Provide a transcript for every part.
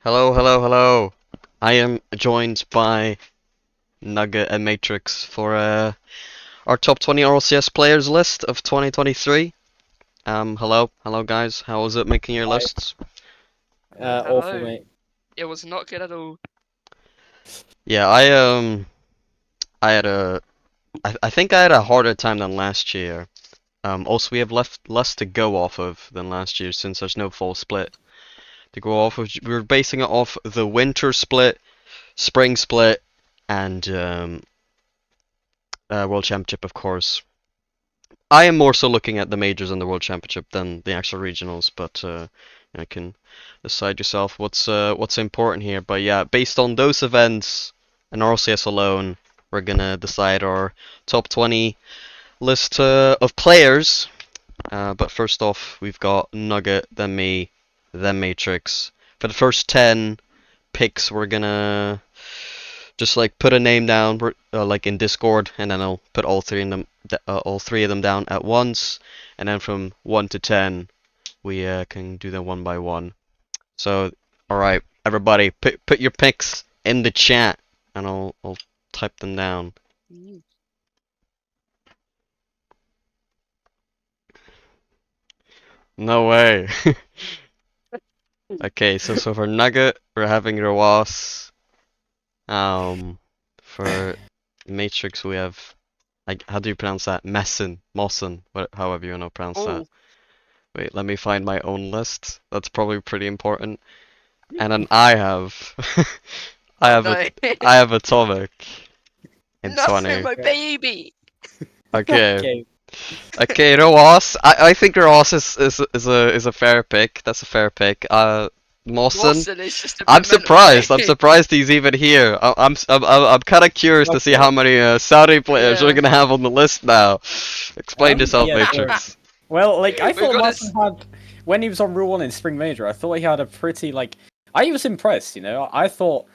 Hello, hello, hello. I am joined by Nugget and Matrix for our top 20 RLCS players list of 2023. Hello guys. How was it making your Hi. lists? Awful, Hello. mate. It was not good at all. Yeah, I had I think I had a harder time than last year. Also we have less to go off of than last year since there's no full split to go off of. We were basing it off the winter split, spring split, and World Championship, of course. I am more so looking at the majors and the World Championship than the actual regionals, but I can decide yourself what's important here. But yeah, based on those events and RLCS alone, we're gonna decide our top 20 list of players. But first off, we've got Nugget, then me, then Matrix. For the first 10 picks, we're gonna just like put a name down, like in Discord, and then I'll put all three of them down at once, and then from 1 to 10, we can do them one by one. So, all right, everybody, put your picks in the chat, and I'll type them down. Mm. No way. Okay, so for Nugget, we're having Rawas. For Matrix, we have, like, how do you pronounce that? Mossen, however you want to pronounce that. Oh, Wait, let me find my own list. That's probably pretty important. And then I have, I oh have a, no. I have Atomic in No, 20. my baby. Okay, Okay. okay, Roas. I think Roas is a fair pick. That's a fair pick. Mawson. Lawson is just a I'm bit mental, surprised. I'm mate. surprised he's even here. I'm kind of curious to see Okay. how many Saudi players we're Yeah. gonna have on the list now. Explain yourself, Yeah, so, Matrix. well, like, I We've thought got Martin this. had, when he was on Rule 1 in Spring Major, I thought he had a pretty, like, I was impressed, you know? I thought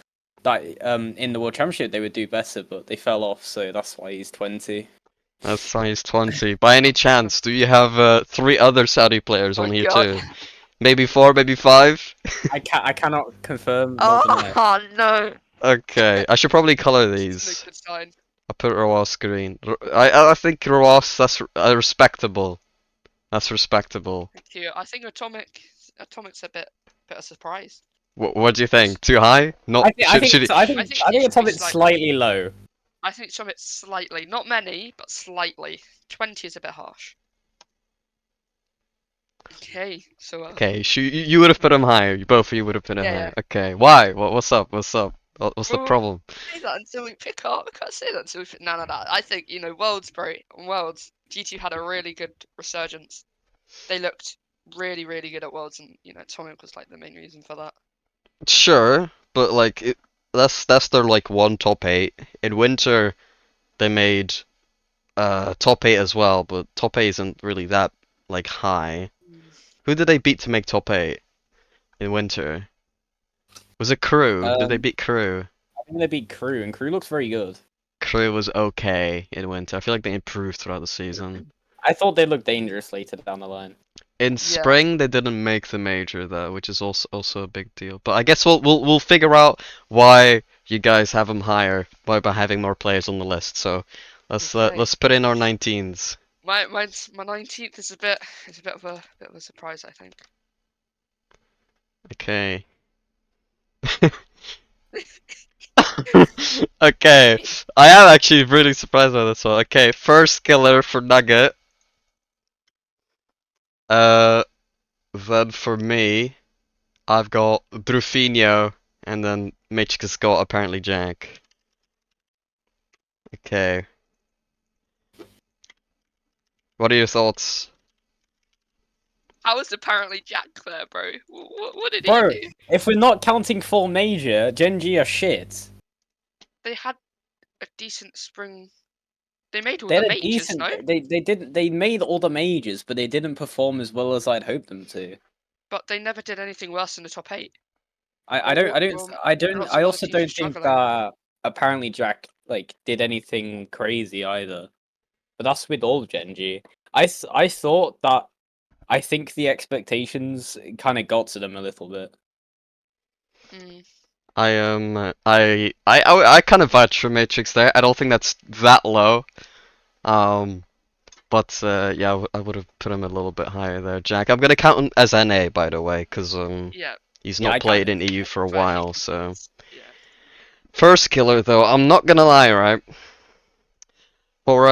that, in the World Championship they would do better, but they fell off, so that's why he's 20. That's size 20. By any chance, do you have three other Saudi players Oh on here god. too? Maybe four, maybe five? I cannot confirm nor deny. Oh no. Okay, I should probably color This isn't a these. good sign. I'll put Rawas green. I think Rawas, that's respectable. That's respectable. Thank you. I think Atomic's a bit of a surprise. What do you think? Too high? Not I think should it's, he? I I think, think I he think should it's a be bit slightly. slightly low. I think Atomic's slightly, not many, but slightly. 20 is a bit harsh. Okay, so Okay, you would have put him higher. You both of you would have put him yeah, higher. yeah. Okay, why? What's up? What's up? What's the Well, problem? say that until we pick up. We can't say that until we pick. No, no, no. I think Worlds, bro. On Worlds, G2 had a really good resurgence. They looked really, really good at Worlds, and Tomic was like the main reason for that. Sure, but like that's their like one top eight. In winter, they made top eight as well, but top eight isn't really that like high. Mm. Who did they beat to make top eight in winter? Was it Crew? Did they Um, beat Crew? I think they beat Crew, and Crew looks very good. Crew was okay in winter. I feel like they improved throughout the season. I thought they looked dangerous later down the line. In Yeah. spring, they didn't make the major though, which is also a big deal. But I guess we'll figure out why you guys have them higher by having more players on the list. So Okay. let's put in our 19s. My 19th is a bit of a surprise, I think. Okay. Okay, I am actually really surprised by this one. Okay, first killer for Nugget. Uh, then for me, I've got Drufinho, and then Mitch has got apparently Jack. Okay, what are your thoughts? How was apparently Jack there, bro? What did he Bro, do? if we're not counting full major, Genji are shit. They had a decent spring. They made all They the had a majors, decent. no? They made all the majors, but they didn't perform as well as I'd hoped them to. But they never did anything worse than the top eight. I don't I don't Or I don't lots I of other also teams were don't think struggling. that apparently Jack like did anything crazy either. But that's with all of Genji. I thought that I think the expectations kind of got to them a little bit. Mm. I kind of vouch for Matrix there. I don't think that's that low. Um, but yeah, I would have put him a little bit higher there, Jack. I'm gonna count him as NA, by the way, because Yeah, he's Yeah, not I count played him. in EU for a but he while. So competes. Yeah. first killer though, I'm not gonna lie, right? For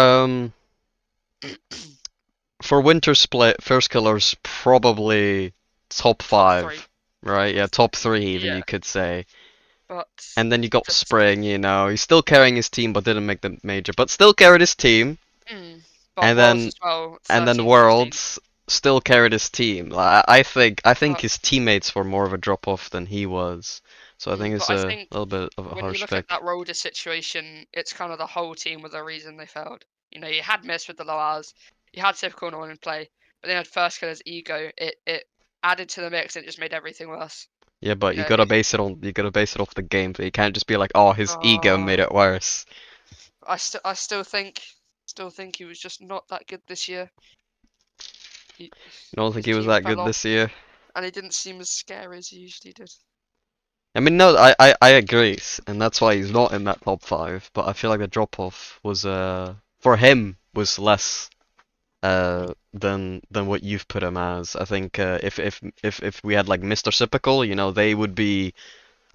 for Winter Split, first killer's probably top Top three. 5, right? Yeah, top 3 even Yeah, you could say. but And then you got just Spring, he's still carrying his team but didn't make the major, but still carried his team. mm, but And Worlds then as well, and then 13, 14. Worlds still carried his team. I think But his teammates were more of a drop off than he was. So I think but it's I a think little bit of a when you harsh look at pick. that Roller situation, it's kind of the whole team was the reason they failed. You know, you had Miss with the low hours, you had Typical no one in play, but then you had First Killer's ego. It added to the mix and it just made everything worse. Yeah, but You know, you gotta base it off the game. So you can't just be like, oh, his ego uh, made it worse. I still think he was just not that good this year. He, You don't think his he was team that fell good off, this year? and he didn't seem as scary as he usually did. I mean, no, I agree, and that's why he's not in that top 5. But I feel like the drop off was for him was less than what you've put him as. I think if we had like Mr. Typical, they would be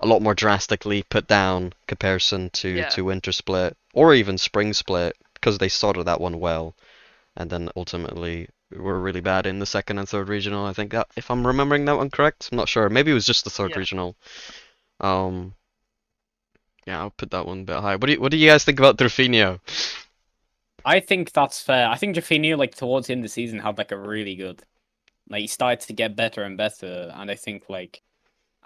a lot more drastically put down comparison to Yeah, Winter Split or even Spring Split because they started that one well and then ultimately were really bad in the second and third regional. I think that if I'm remembering that one correct, I'm not sure. Maybe it was just the third yeah. regional. Um, yeah, I'll put that one a bit high. What do you guys think about Drafinho? I think that's fair. I think Jaffinio, like towards the end of the season, had like a really good. Like he started to get better and better, and I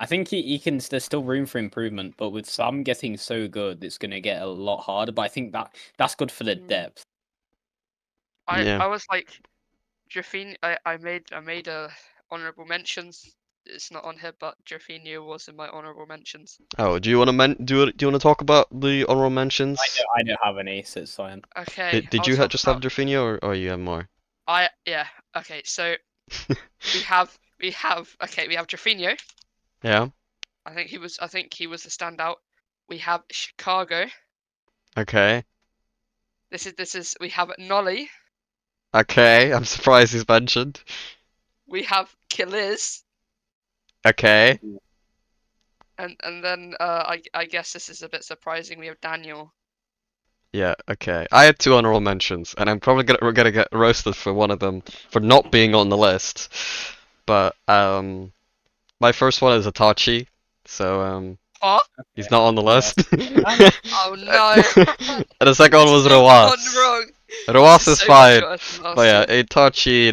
think he can. There's still room for improvement, but with Sam getting so good, it's gonna get a lot harder. But I think that's good for the Mm. depth. Yeah. I was like, Jafin. I made a honorable mentions. It's not on here, but Jaffinho was in my honorable mentions. Oh, do you want to do you want to talk about the honorable mentions? I don't have any, so it's fine. Okay, Did I'll you talk just have about Drafinho or you have more? yeah. Okay, so we have Jaffinho. Yeah. I think he was the standout. We have Chicago. Okay. This is we have Nolly. Okay. I'm surprised he's mentioned. We have Killiz. Okay. And then I guess this is a bit surprising. We have Daniel. Yeah, okay. I had 2 honorable mentions, and I'm probably gonna get roasted for one of them for not being on the list. But my first one is Itachi, so Oh, he's not on the Yeah. list. oh no! And the second one This was has all gone Roas. wrong. This Roas is is so much fine, worse than but last yeah, year. Itachi,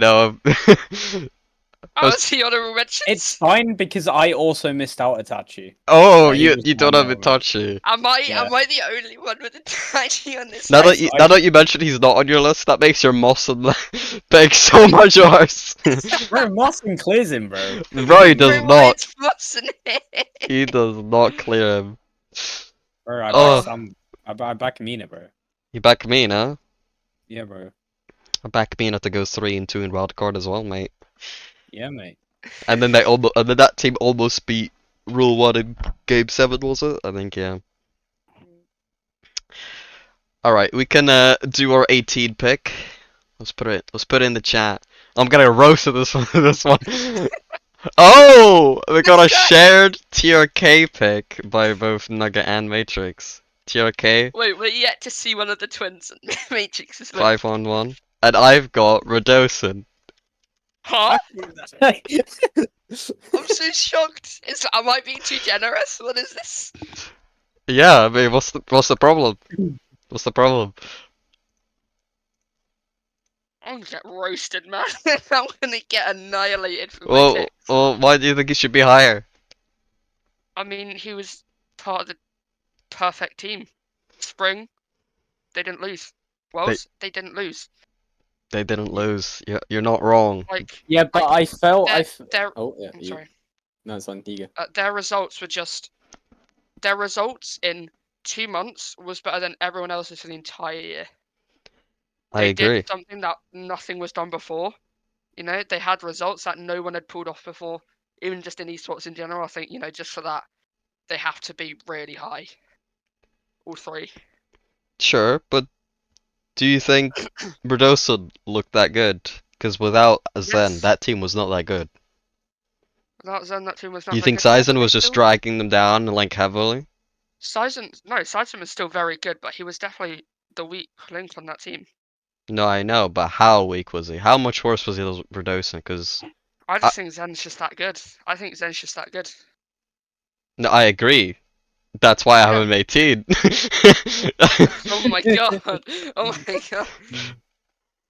How was is he honorable It's mentions? fine because I also missed out Itachi. oh, He you was you my don't have honorable mention. Itachi. Yeah. Am I the only one with a tiny on this Now I, that list? you I now that you mentioned he's not on your list, that makes your Mossen pick so much worse. Bro, Martin clears him, bro. Bro, he does Bro, why not. is Flossen here? He does not clear him. Bro, I back Oh, Oh, Sam. I back Mina, bro. you back me, huh? Yeah, bro. I back Mina to go 3-2 in wildcard as well, mate. Yeah, mate. And then that team almost beat Rule 1 in Game 7, was it? I think, yeah. Alright, we can do our 18 pick. Let's put it in the chat. I'm gonna roast this one this one. Oh! We got a shared TRK pick by both Nugget and Matrix. TRK, wait, we're yet to see one of the twins on Matrix's list. 5-on-1. And I've got Radosin. Huh? I I'm so shocked. Am I being too generous? What is this? Yeah, I mean, what's the problem? What's the problem? I'm gonna get roasted, man. I'm gonna get annihilated for my Well, picks. well, why do you think he should be higher? I mean, he was part of the perfect team. Spring, they didn't lose. They Worlds, they didn't lose. they didn't lose. You're not wrong. yeah, but Like I felt their their. Oh yeah, I'm you. sorry. No, it's on you. Their results were just their results in 2 months was better than everyone else's for the entire year. I They did agree. something that nothing was done before. You know, they had results that no one had pulled off before, even just in esports in general. I think, just for that, they have to be really high. All three. Sure, but do you think Verdosa looked that good? Because without Zen, Yes. that team was not that good. Without Zen, that team was not You very think good. Yeah, Sizen but they was just still. dragging them down like heavily? Sizen was still very good, but he was definitely the weak link on that team. No, I know, but how weak was he? How much worse was he than Verdosa? Because I I, just think Zen's just that good. I think Zen's just that good. no, I agree. That's why I have Yeah. him 18. Oh my god. Oh my god.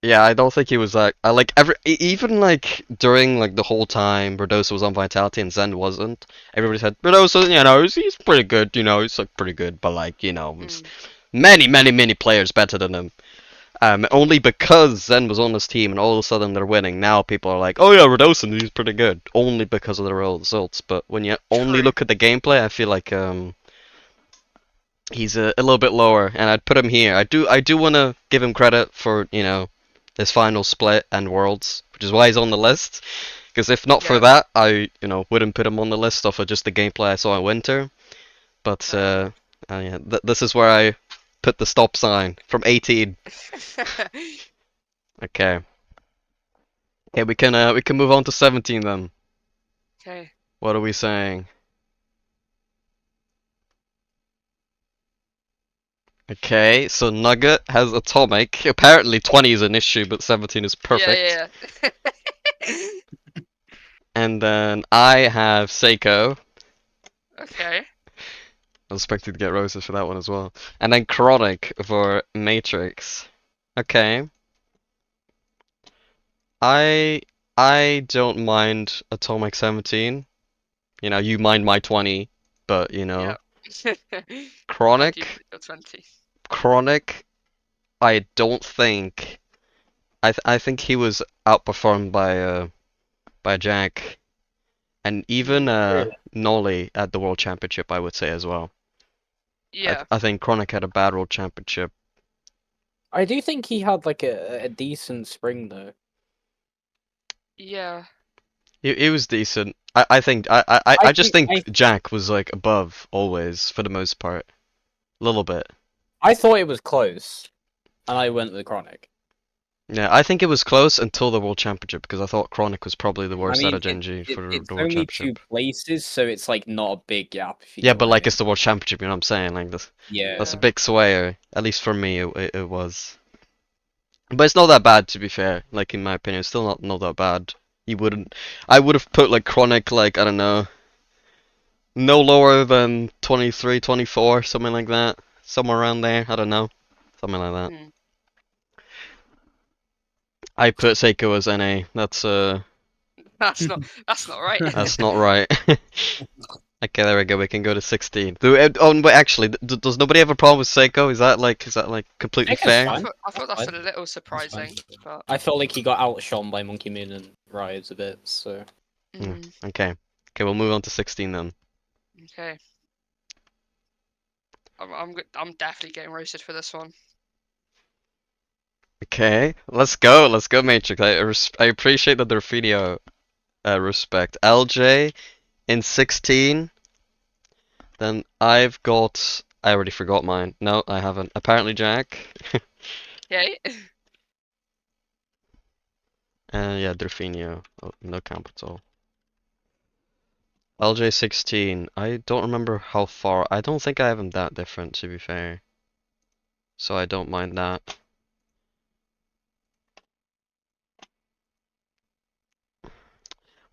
Yeah, I don't think he was like I like even like during like the whole time Verdosa was on Vitality and Zen wasn't. Everybody said Verdosa, he's pretty good, he's like pretty good, but like it's Mm, many players better than him. Only because Zen was on this team and all of a sudden they're winning. Now people are like, oh yeah, Verdosa, he's pretty good, only because of the results. But when you only true. look at the gameplay, I feel like he's a little bit lower, and I'd put him here. I do want to give him credit for his final split and Worlds, which is why he's on the list. Because if not for Yeah. that, I wouldn't put him on the list off of just the gameplay I saw in Winter. But Fair enough. yeah, this is where I put the stop sign from 18. Okay. Okay, we can move on to 17 then. Okay. What are we saying? Okay, so Nugget has Atomic. Apparently 20 is an issue, but 17 is perfect. Yeah, yeah. And then I have Seiko. Okay. I was expecting to get roses for that one as well. And then Chronic for Matrix. Okay. I I don't mind Atomic 17. You mind my 20, but Yeah. I do Chronic put your 20. Chronic I don't think I think he was outperformed by Jack and even Really? Nolly at the World Championship I would say as well. I Yeah. I think Chronic had a bad World Championship. I do think he had like a decent spring though. Yeah. It was decent. I think I just I think Jack was like above always for the most part. A little bit. I thought it was close, and I went with the Chronic. Yeah, I think it was close until the World Championship because I thought Chronic was probably the I worst out mean, of Gen G for it's the World only two Championship. places, so it's like not a big gap if you Yeah, get but what I like mean. it's the World Championship, you know what I'm saying? Like that's a Yeah. big swayer. At least for me, it was. But it's not that bad to be fair. Like in my opinion, it's still not that bad. You wouldn't. I would have put like Chronic like I don't know, no lower than 23, 24, something like that. Somewhere around there. I don't know, something like that. Mm. I put Seiko as NA. That's not right. That's not right. Okay, there we go. We can go to 16. Wait, actually, does nobody have a problem with Seiko? Is that like completely Seiko's fair? I fine. thought I thought That's that's a fine. little That's fine. surprising, but I felt like he got outshone by Monkey Moon and Rise a bit, so mm, Okay. Okay, we'll move on to 16 then. okay. I'm definitely getting roasted for this one. Okay, let's go. Let's go, Matrix. I appreciate the Delfinio respect. LJ in 16. Then I've got. I already forgot mine. No, I haven't. Apparently Jack. Okay. Yeah, Delfinio. Oh, no camp at all. LJ 16. I don't remember how far. I don't think I have him that different, to be fair. So I don't mind that.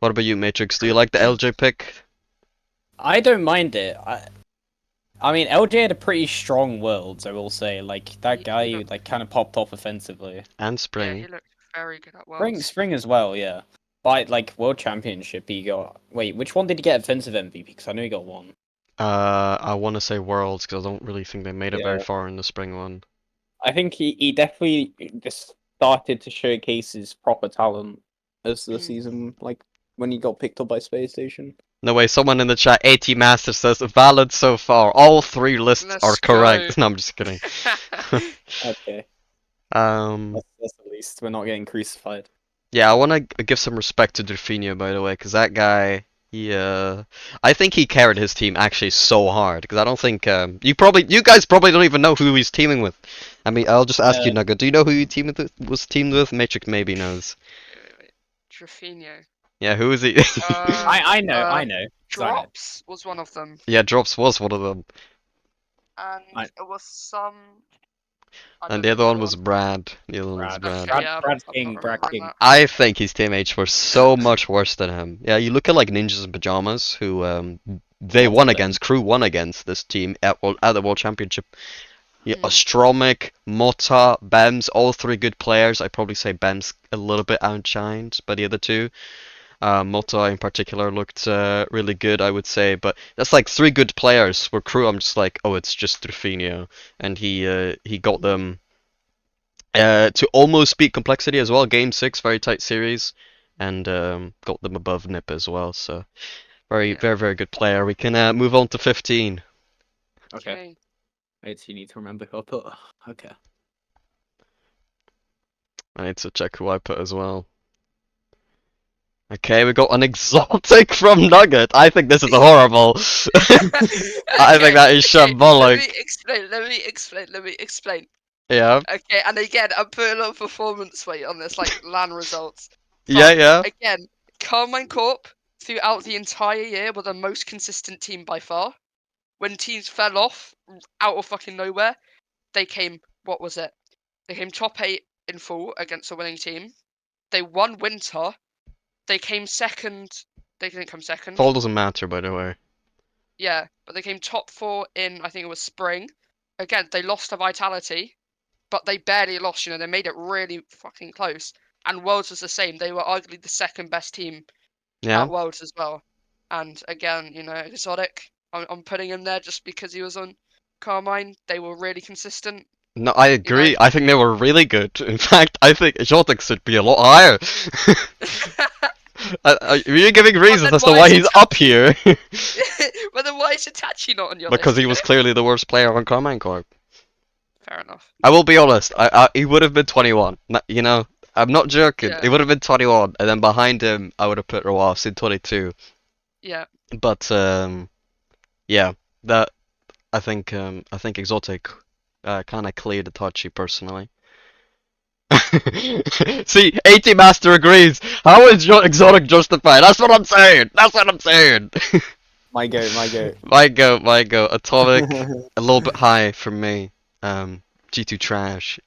What about you, Matrix? Do you like the LJ pick? I don't mind it. I mean, LJ had a pretty strong Worlds, I will say. Like that He guy, looked. like kind of popped off offensively. And Yeah, he Spring. looked very good at Spring, Worlds. spring as well, yeah. But like World Championship, he got. Wait, which one did he get offensive MVP? Because I know he got one. I want to say Worlds because I don't really think they made it very Yeah, far in the Spring one. I think he definitely just started to showcase his proper talent as the Mm. season, like when he got picked up by Space Station. No way, someone in the chat, AT Master says valid so far. All three lists are Let's go. correct. No, I'm just kidding. Okay, um, that's at least we're not getting crucified. yeah, I want to give some respect to Delfinio, by the way, because that guy Yeah, I think he carried his team actually so hard because I don't think you guys probably don't even know who he's teaming with. I mean, I'll just ask you, Uh, Nugget. Do you know who you was teamed with? Matrix maybe knows. Wait. Drafinho. Yeah, who is he? I know, Uh, I know, 'cause I know. Drops was one of them, Yeah, Drops was one of them, and I it was some. I and don't the know other the one other was one. Brad. The other one was Brad, Brad. Okay, yeah, Brad I'm King, not Brad remembering King. that. I think his teammates were so much worse than him. Yeah, you look at like Ninjas in Pajamas, who they Not won on them. against, Crew won against this team at the World Championship. Yeah, Hmm. Ostromic, Mota, Bems, all three good players. I'd probably say Bems a little bit outshined by the other two. Mota in particular looked really good, I would say. But that's like three good players. For Crew, I'm just like, oh, it's just Rufinho, and he got them to almost beat Complexity as well. Game 6, very tight series, and got them above Nip as well. So very, Yeah. very, very good player. We can move on to 15. Okay. Okay. Wait, you need to remember who I put. Okay. I need to check who I put as well. Okay, we got an exotic from Nugget. I think this is horrible. I think that is Okay. Let me shambolic. explain. Let me explain. Let me explain. Yeah, Okay, and again, I'm putting a lot of performance weight on this, like LAN results. yeah, But yeah. again, Carmine Corp throughout the entire year were the most consistent team by far. When teams fell off out of fucking nowhere, they came. What was it? They came top 8 in full against a winning team. They won winter. They came second. They didn't come second. Fall doesn't matter, by the way. Yeah, but they came top 4 in, I think it was spring. Again, they lost to Vitality, but they barely lost. They made it really fucking close. And Worlds was the same. They were arguably the second best team Yeah. at Worlds as well. And again, Exotic, I'm putting him there just because he was on Carmine. They were really consistent. No, I You know. agree. I think they were really good. In fact, I think exotic should be a lot higher. You're giving But reasons then as to why why is he's up Itachi? here. But then why is Itachi not on your Because list? he was clearly the worst player on Command Corp. Fair enough. I will be honest. He would have been 21. I'm not joking. Yeah. He would have been 21, and then behind him, I would have put Rawas in 22. Yeah. But yeah, that I think exotic kind of cleared Itachi personally. See, 80 Master agrees. How is your exotic justified? That's what I'm saying. That's what I'm saying. My go, my go. My go. Atomic, a little bit high for me. G2 trash.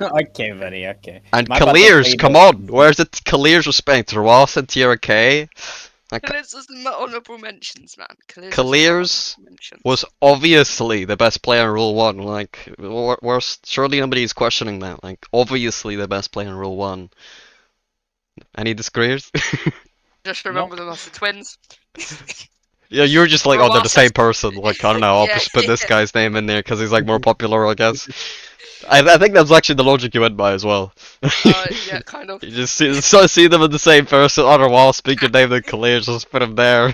Okay, buddy, okay. And My bad to Kaliers, play come the. on. Where's it? Kaliers respect? Ross and Tier K. Like, Kaliz was in the honourable mentions, man. Kaliz was in the Kaliers honourable mentions. was obviously the best player in Rule 1. Like, surely nobody's questioning that. Like, obviously the best player in Rule 1. Any disagrees? Just No. remember them as the twins. Yeah, you're just like, oh, they're the Rawasas. same person. Like, I don't know, I'll Yeah, just put this yeah. guy's name in there because he's like more popular, I guess. I think that's actually the logic you went by as well. Yeah, kind of. You just see them as the same person on a wall, speak your name, then Khalid, just put him there.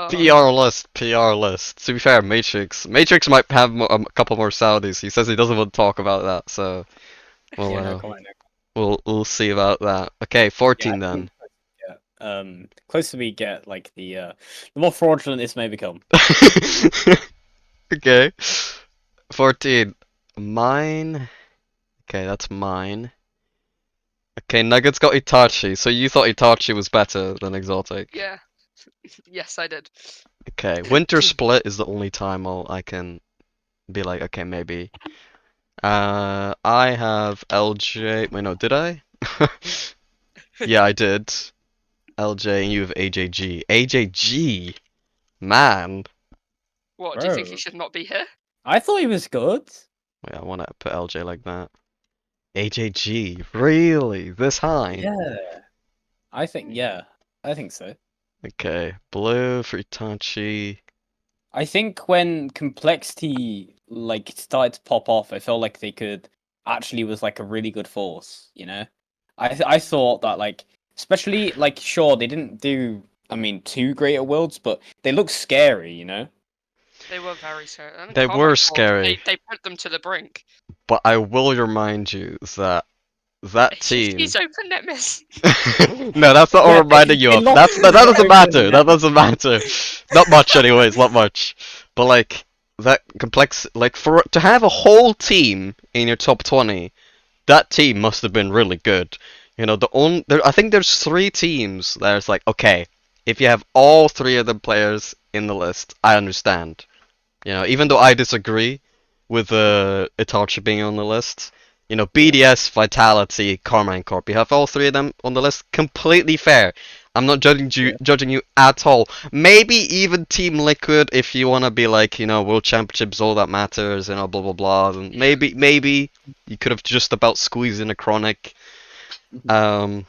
PR list, PR list. To be fair, Matrix might have a couple more Saudis. He says he doesn't want to talk about that, so we'll Yeah, no comment. we'll see about that. Okay, 14 Yeah, I then. think, closer we get, like the more fraudulent this may become. Okay, 14. Mine. Okay, that's mine. Okay, Nuggets got Itachi, so you thought Itachi was better than Exotic. Yeah. Yes, I did. Okay, Winter Split is the only time I can be like, okay, maybe. I have LJ. Wait, no, did I? Yeah, I did. LJ, and you have AJG. AJG, man. What, do you think he Bro, should not be here? I thought he was good. Wait, I want to put LJ like that. AJG, really? This high? Yeah, yeah, I think so. Okay, blue for Itachi. I think when complexity like started to pop off, I felt like they could actually was like a really good force. I thought that like especially like sure they didn't do too great at worlds, but they look scary. They were very scary. And They Carmine were Corp, scary, they put them to the brink. but I will remind you that that team. She's open net miss. No, that's not what Yeah, I'm reminding you they of. lost That to doesn't matter. open That net. doesn't matter. Not much, anyways. Not much. But like that complex, like for to have a whole team in your top 20, that team must have been really good. You know, I think there's three teams that's like, okay, if you have all three of the players in the list, I understand. You know, even though I disagree with Itachi being on the list, you know, BDS, Vitality, Karma, and Corp. You have all three of them on the list. Completely fair. I'm not Yeah. judging you at all. Maybe even Team Liquid if you wanna be like, you know, World Championships all that matters, you know, blah blah blah. And maybe you could have just about squeezed in a Chronic. Mhm. Um,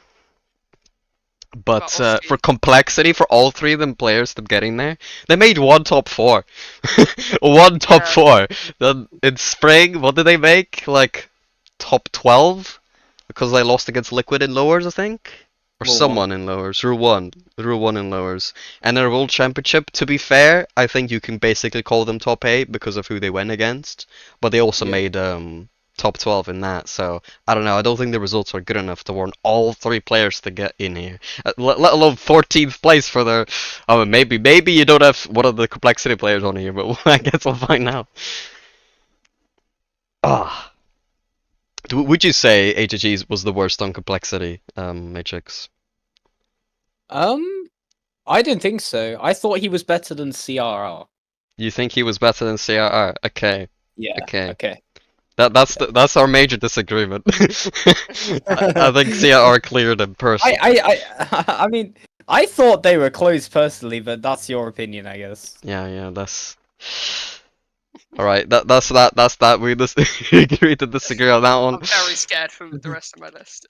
But but for Oski, complexity, for all three of them players to getting there, they made one top four. One top yeah, four. Then in spring, what did they make? Like top 12? Because they lost against Liquid in lowers, I think? Or Well, one. someone in lowers. Rule 1 in lowers. And in a World Championship, to be fair, I think you can basically call them top 8 because of who they went against. But they also Yeah. made top 12 in that, so I don't know. I don't think the results are good enough to warrant all three players to get in here. Let alone 14th place for their. Oh, maybe you don't have one of the complexity players on here, but I guess we'll find out. Ah, would you say HG's was the worst on complexity, Matrix? Um, I didn't think so. I thought he was better than CRR. You think he was better than CRR? Okay, Yeah. okay. Okay. That's our major disagreement. I think CRR cleared him personally. I mean, I thought they were close personally, but that's your opinion, I guess. Yeah, that's. All right, that's that. We just agree to disagree on that one. I'm very scared for the rest of my list.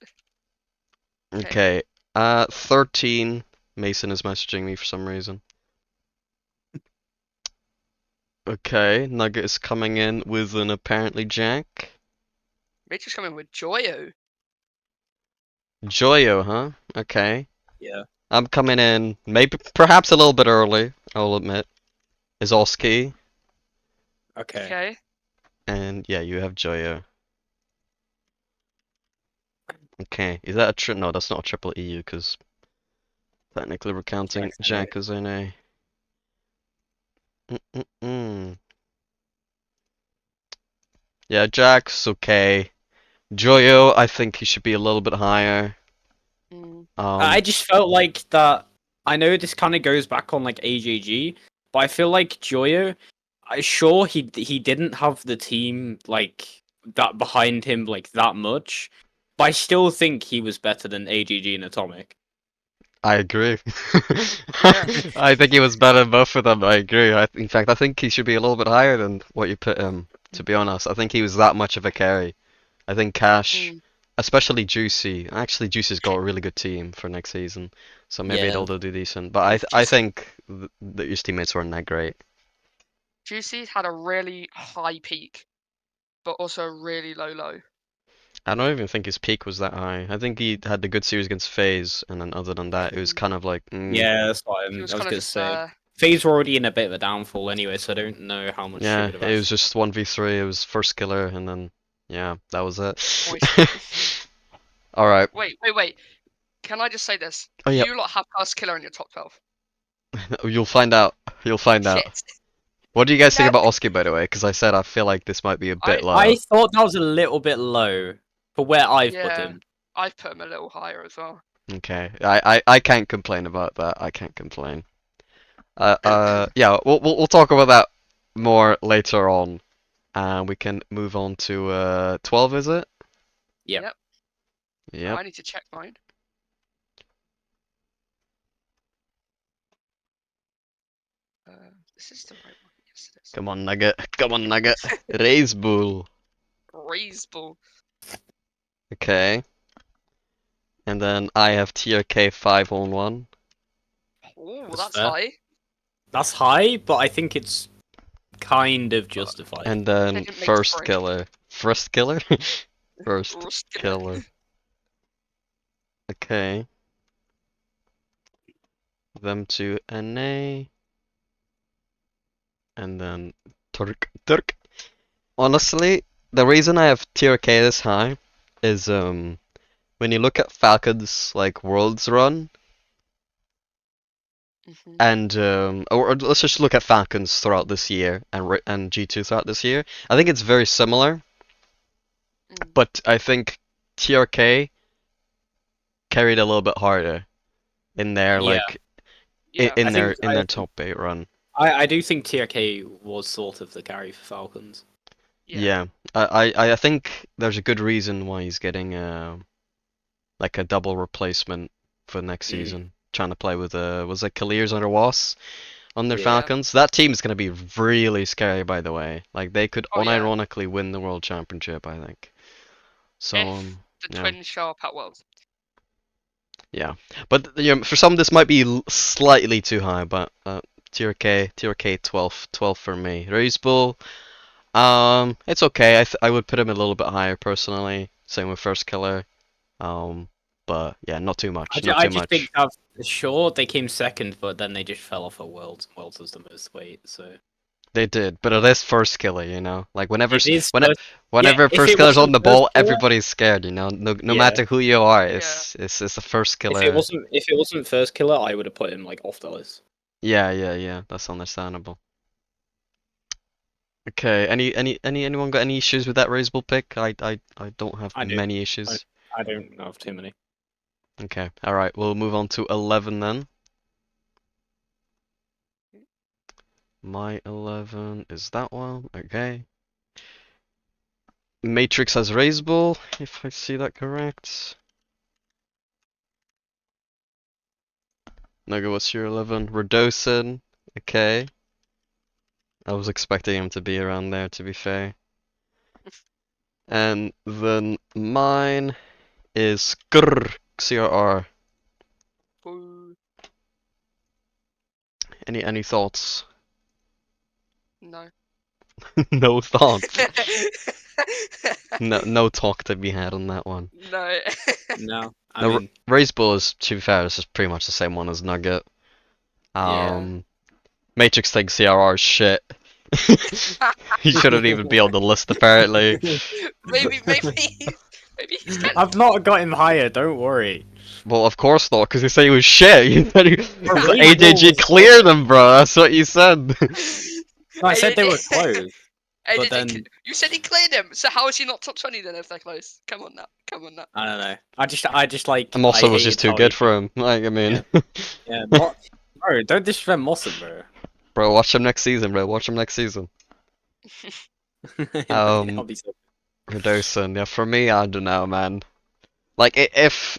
Okay. 13. Mason is messaging me for some reason. Okay, Nugget is coming in with an apparently Jack. Rachel's coming with Joyo. Joyo, huh? Okay. Yeah. I'm coming in, maybe perhaps a little bit early, I'll admit. Is Oski. Okay. Okay. And yeah, you have Joyo. Okay, is that a no, that's not a triple EU, because technically we're counting Jackson, Jack as in a. Mm-mm-mm. Yeah, Jack's okay. Joyo, I think he should be a little bit higher. Mm. I just felt like that. I know this kind of goes back on like AJG, but I feel like Joyo. I sure he didn't have the team like that behind him like that much, but I still think he was better than AGG and Atomic. I agree. Yeah. I think he was better than both of them. I agree. In fact, I think he should be a little bit higher than what you put him. To be honest, I think he was that much of a carry. I think Cash, Mm. especially Juicy. Actually, Juicy's got a really good team for next season, so maybe Yeah. they'll do decent. But I think that his teammates weren't that great. Juicy had a really high peak, but also a really low low. I don't even think his peak was that high. I think he had the good series against FaZe, and then other than that, it was kind of like. Yeah, that's what He was I was kind of gonna just say. FaZe were already in a bit of a downfall anyway, so I don't know how much she Yeah, would have it was asked. just 1v3. It was first killer, and then yeah, that was it. moist. All right. Wait. Can I just say this? Oh yeah, You lot have Pass Killer in your top 12. you'll find out. You'll find out. Shit. What do you guys think No, about Oski, by the way? Because I said I feel like this might be a bit I low. thought that was a little bit low for where I've put yeah, him. I've put him a little higher as well. Okay, I can't complain about that. I can't complain. Yeah, we'll talk about that more later on, and we can move on to 12, is it? Yep. Yep. Oh, Yep. I need to check mine. This is the right one. Yes, it is. Come on, Nugget. Come on, Nugget. Raise bull. Raiseball. Okay. And then I have tier K 5 on 1. Oh, That's that's fair. high. That's high, but I think it's kind of justified. And then didn't make first spring. killer. First killer? First Rust killer. Okay. Them to NA. And then Turk. Honestly, the reason I have tier K this high is when you look at Falcons like Worlds run, and or let's just look at Falcons throughout this year and G2 throughout this year. I think it's very similar, but I think TRK carried a little bit harder in their Yeah, like Yeah. in I think their top 8 run. I do think TRK was sort of the carry for Falcons. Yeah. Yeah, I think there's a good reason why he's getting like a double replacement for next season. Trying to play with was it Kaliers under Was on their Yeah. Falcons? That team is gonna be really scary, by the way. Like they could Oh, yeah. unironically win the world championship, I think. So If the yeah, twins show up at Worlds. yeah. But you know, for some this might be slightly too high, but TRK 12 for me. Raise Bull, it's okay. I would put him a little bit higher personally. Same with First Killer. But yeah, not too much, not I too just think much. that sure they came second, but then they just fell off at Worlds. Worlds was the most weight, so They did, but it is First Killer, you know. Like it is. whenever If First it Killer's on wasn't the first ball, killer, everybody's scared, you know. No yeah. matter who you are, Yeah. it's the First If Killer. it wasn't first killer, I would have put him like off the list. Yeah. That's understandable. Okay, anyone got any issues with that raisable pick? I don't have I do. many issues. I don't have too many. Okay, all right, we'll move on to 11 then. My 11 is that one. Okay. Matrix has raisable, if I see that correct. Nugget, what's your 11? Redosin. Okay. I was expecting him to be around there, to be fair. And then mine is CRR. Boo. Any thoughts? No. No thoughts. No talk to be had on that one. No. No, I No, mean, Raiseball is, to be fair, this is pretty much the same one as Nugget. Yeah. Matrix thinks CRR is shit. He shouldn't even be on the list, apparently. maybe he's getting. I've not got him higher. Don't worry. Well, of course not, because you said he was shit. You said Raiseball AJG was cleared him, bro. That's what you said. No, I said they were close. Hey, But then you said he cleared him, so how is he not top 20 then if they're close? Come on now. I don't know. I just like. Mossa I was just hated too how good he- for him. Like, I mean, Yeah, bro, don't disrespect Mossa, bro. bro, watch him next season, bro. Watch him next season. I'll be so. Redosin, yeah, for me, I don't know, man. Like, if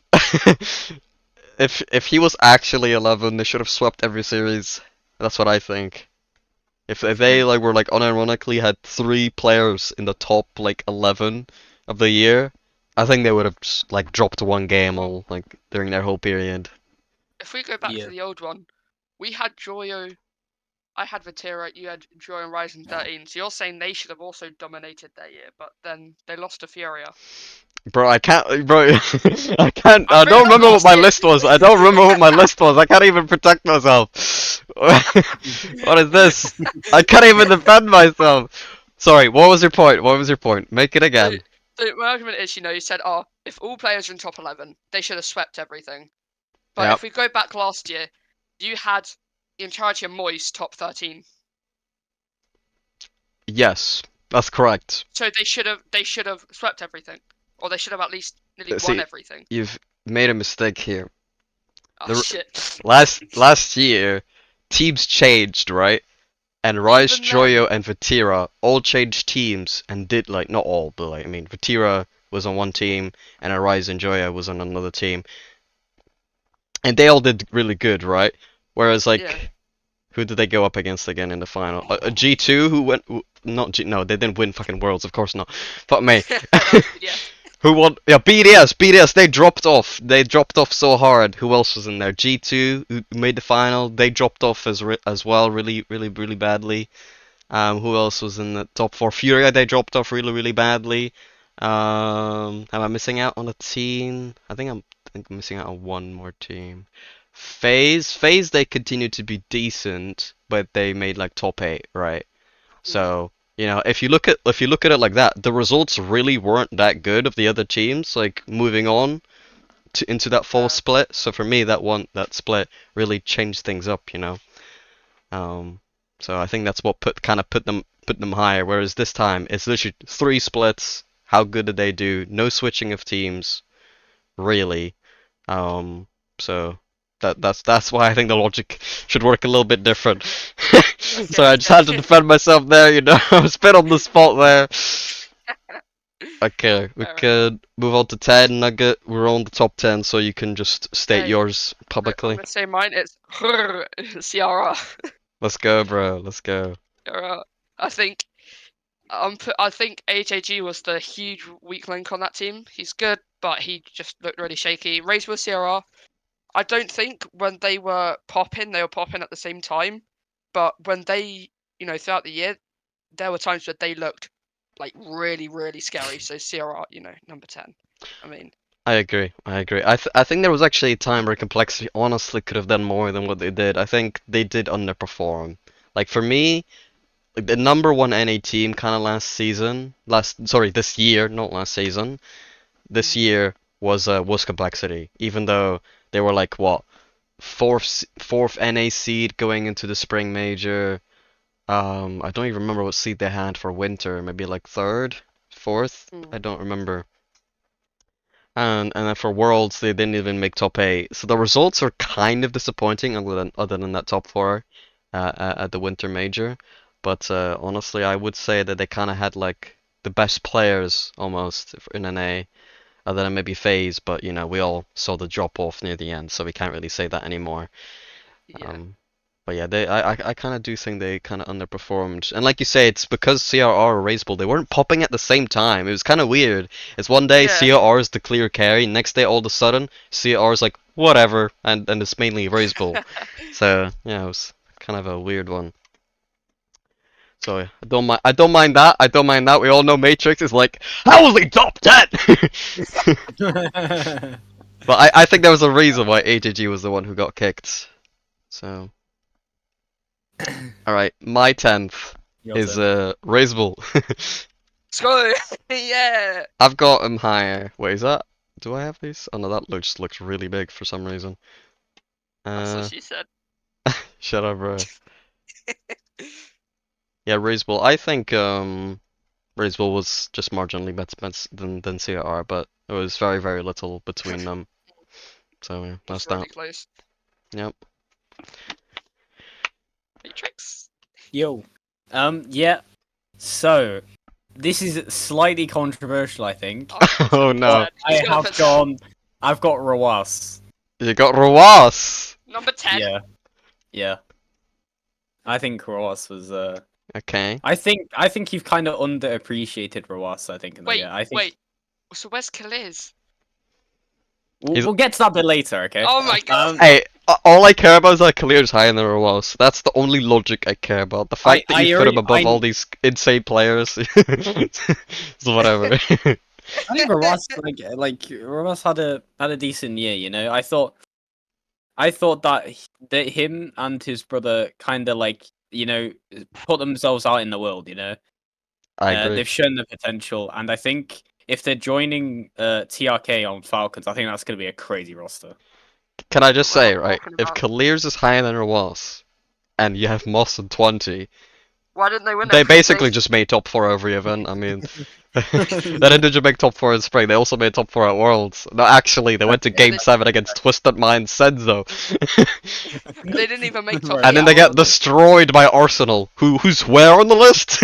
if he was actually 11, they should have swept every series. That's what I think. If they like were like unironically had 3 players in the top like 11 of the year, I think they would have like dropped one game all like during their whole period. If we go back Yeah. to the old one, we had Joyo, I had Vatira, you had Joyo and Ryzen 13. So you're saying they should have also dominated their year, but then they lost to Furia. Bro, I can't, bro, I can't, I I don't wrote that remember what last my year. list was. I don't remember what my list was. I can't even protect myself. What is this? I can't even defend myself. Sorry, what was your point? What was your point? Make it again. So my argument is, you said, oh, if all players are in top 11, they should have swept everything. But Yep. if we go back last year, you had the entirety of Moist top 13. Yes, that's correct. So they should have swept everything, or they should have at least nearly See, won everything. You've made a mistake here. Oh shit! Last year, teams changed, right? And Rise, Even then- Joyo, and Vatira all changed teams and did like not all, but like I mean, Vatira was on one team and Rise and Joyo was on another team, and they all did really good, right? Whereas like, Yeah. who did they go up against again in the final? A G2 who went not G no, they didn't win fucking Worlds, of course not. Fuck me. Yeah. Who won? Yeah, BDS. They dropped off. They dropped off so hard. Who else was in there? G2 who made the final. They dropped off as well, really badly. Who else was in the top 4? Furia. They dropped off really badly. Am I missing out on a team? I think I'm missing out on one more team. FaZe. They continued to be decent, but they made like top 8, right? So. You know, if you look at it like that, the results really weren't that good of the other teams. Like moving on, into that full split. So for me, that split really changed things up, you know. So I think that's what put them higher. Whereas this time it's literally 3 splits. How good did they do? No switching of teams, really. Um, so that's why I think the logic should work a little bit different. So I just had to defend myself there, you know. I was a bit on the spot there. Okay, we Alright. could move on to 10, Nugget. We're on the top 10, so you can just state Okay. yours I'm publicly. gonna say mine. It's CRR. Let's go, bro. Let's go. CRR. I think I think HAG was the huge weak link on that team. He's good, but he just looked really shaky. Race with CRR. I don't think when they were popping at the same time. But when they, throughout the year, there were times where they looked like really, really scary. So CRR, number 10. I mean, I agree. I agree. I think there was actually a time where Complexity honestly could have done more than what they did. I think they did underperform. Like for me, like the number one NA team kind of this year, not last season. This year was Complexity, even though they were like what fourth NA seed going into the spring major. I don't even remember what seed they had for winter. Maybe like third, fourth. I don't remember. And then for Worlds, they didn't even make top 8. So the results are kind of disappointing, other than that top 4 at the Winter Major. But honestly, I would say that they kind of had like the best players almost in NA, other than maybe FaZe. But you know, we all saw the drop off near the end, so we can't really say that anymore. yeah. But yeah, I kind of do think they kind of underperformed. And like you say, it's because CRR or Razeable, they weren't popping at the same time. It was kind of weird. It's one day Yeah. CRR is the clear carry, next day all of a sudden CRR is like whatever, and it's mainly Razeable. So yeah, it was kind of a weird one. So yeah, I don't mind that. I don't mind that. We all know Matrix is like, how was he top 10? But I think there was a reason why AJG was the one who got kicked. So. Alright, my 10th Your is turn. Razeable. Let's go. Yeah. I've got him higher. Wait, is that? Do I have these? Oh no, that just looks really big for some reason. That's what she said. Shut up, bro. Yeah, Razeable. I think Razeable was just marginally better than CR, but it was very, very little between them. So yeah, that's It's really that. close. Yep. Matrix. Yo. Yeah. So, this is slightly controversial, I think. Oh no. I've got Rawas. You got Rawas! Number 10. Yeah. Yeah. I think Rawas was Okay. I think you've kind of underappreciated Rawas, I think. Wait, I think wait. So where's Kaliz? we'll get to that bit later, okay? Oh my god. Hey, all I care about is that Kalir's higher than Rawas. That's the only logic I care about. The fact that you put him above all these insane players is whatever. I think Rawas Rawas had a decent year, you know. I thought that him and his brother kind of put themselves out in the world, you know. I agree. They've shown the potential, and I think if they're joining TRK on Falcons, I think that's going to be a crazy roster. Can I just What say, I'm right? talking If about. Kalir's is higher than Rawas, and you have Moss in 20, Why didn't they win it? they 'Cause basically just made top 4 every event. I mean, they didn't just make top 4 in spring, they also made top 4 at Worlds. No, actually, they went to Okay. Game 7 against Twisted Mind Senzo. They didn't even make top Right. And then 8 they at get Worlds. destroyed by Arsenal, who's where on the list?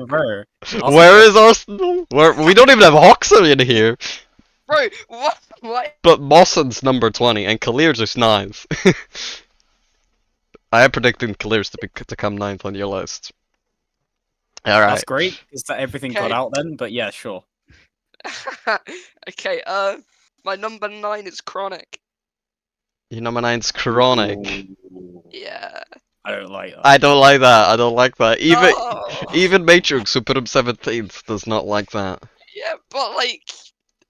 Bro, Where is Arsenal? We don't even have Hoxer in here. Bro, what? What? But Mawson's number 20 and Kalir's is 9th. I am predicting Kalir's to come 9th on your list. Alright. That's great. Is that everything got Okay. out then? But yeah, sure. Okay, my number 9 is Chronic. Your number 9's Chronic. Yeah. I don't like that. I don't like that. I don't like that. No. Even Matrix, who put him 17th, does not like that. Yeah, but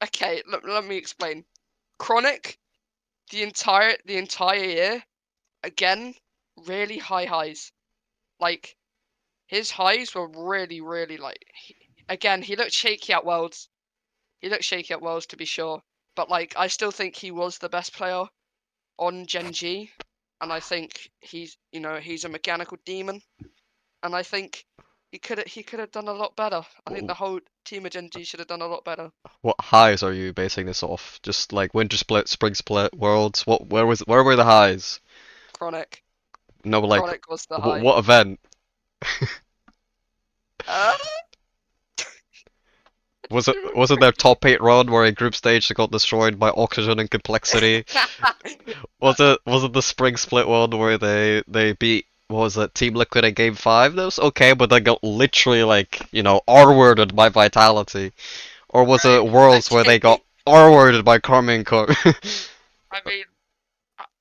okay, let me explain. Chronic, the entire year, again, really high highs. Like, his highs were really, really again, he looked shaky at Worlds. To be sure. but like I still think he was the best player on Gen G, and I think he's a mechanical demon, and I think he could have done a lot better. I think the whole team of Gen G should have done a lot better. What highs are you basing this off? Just like winter split, spring split, worlds. Where were the highs? Chronic, No, but like Chronic was the high. what event? Uh, Was it their top 8 run where a group stage got destroyed by oxygen and complexity? Was it the spring split one where they beat, what was it, Team Liquid in game 5? That was okay, but they got literally like, R-worded by Vitality. Or was it Right, Worlds where they got okay. R-worded by Carmine Co? I mean,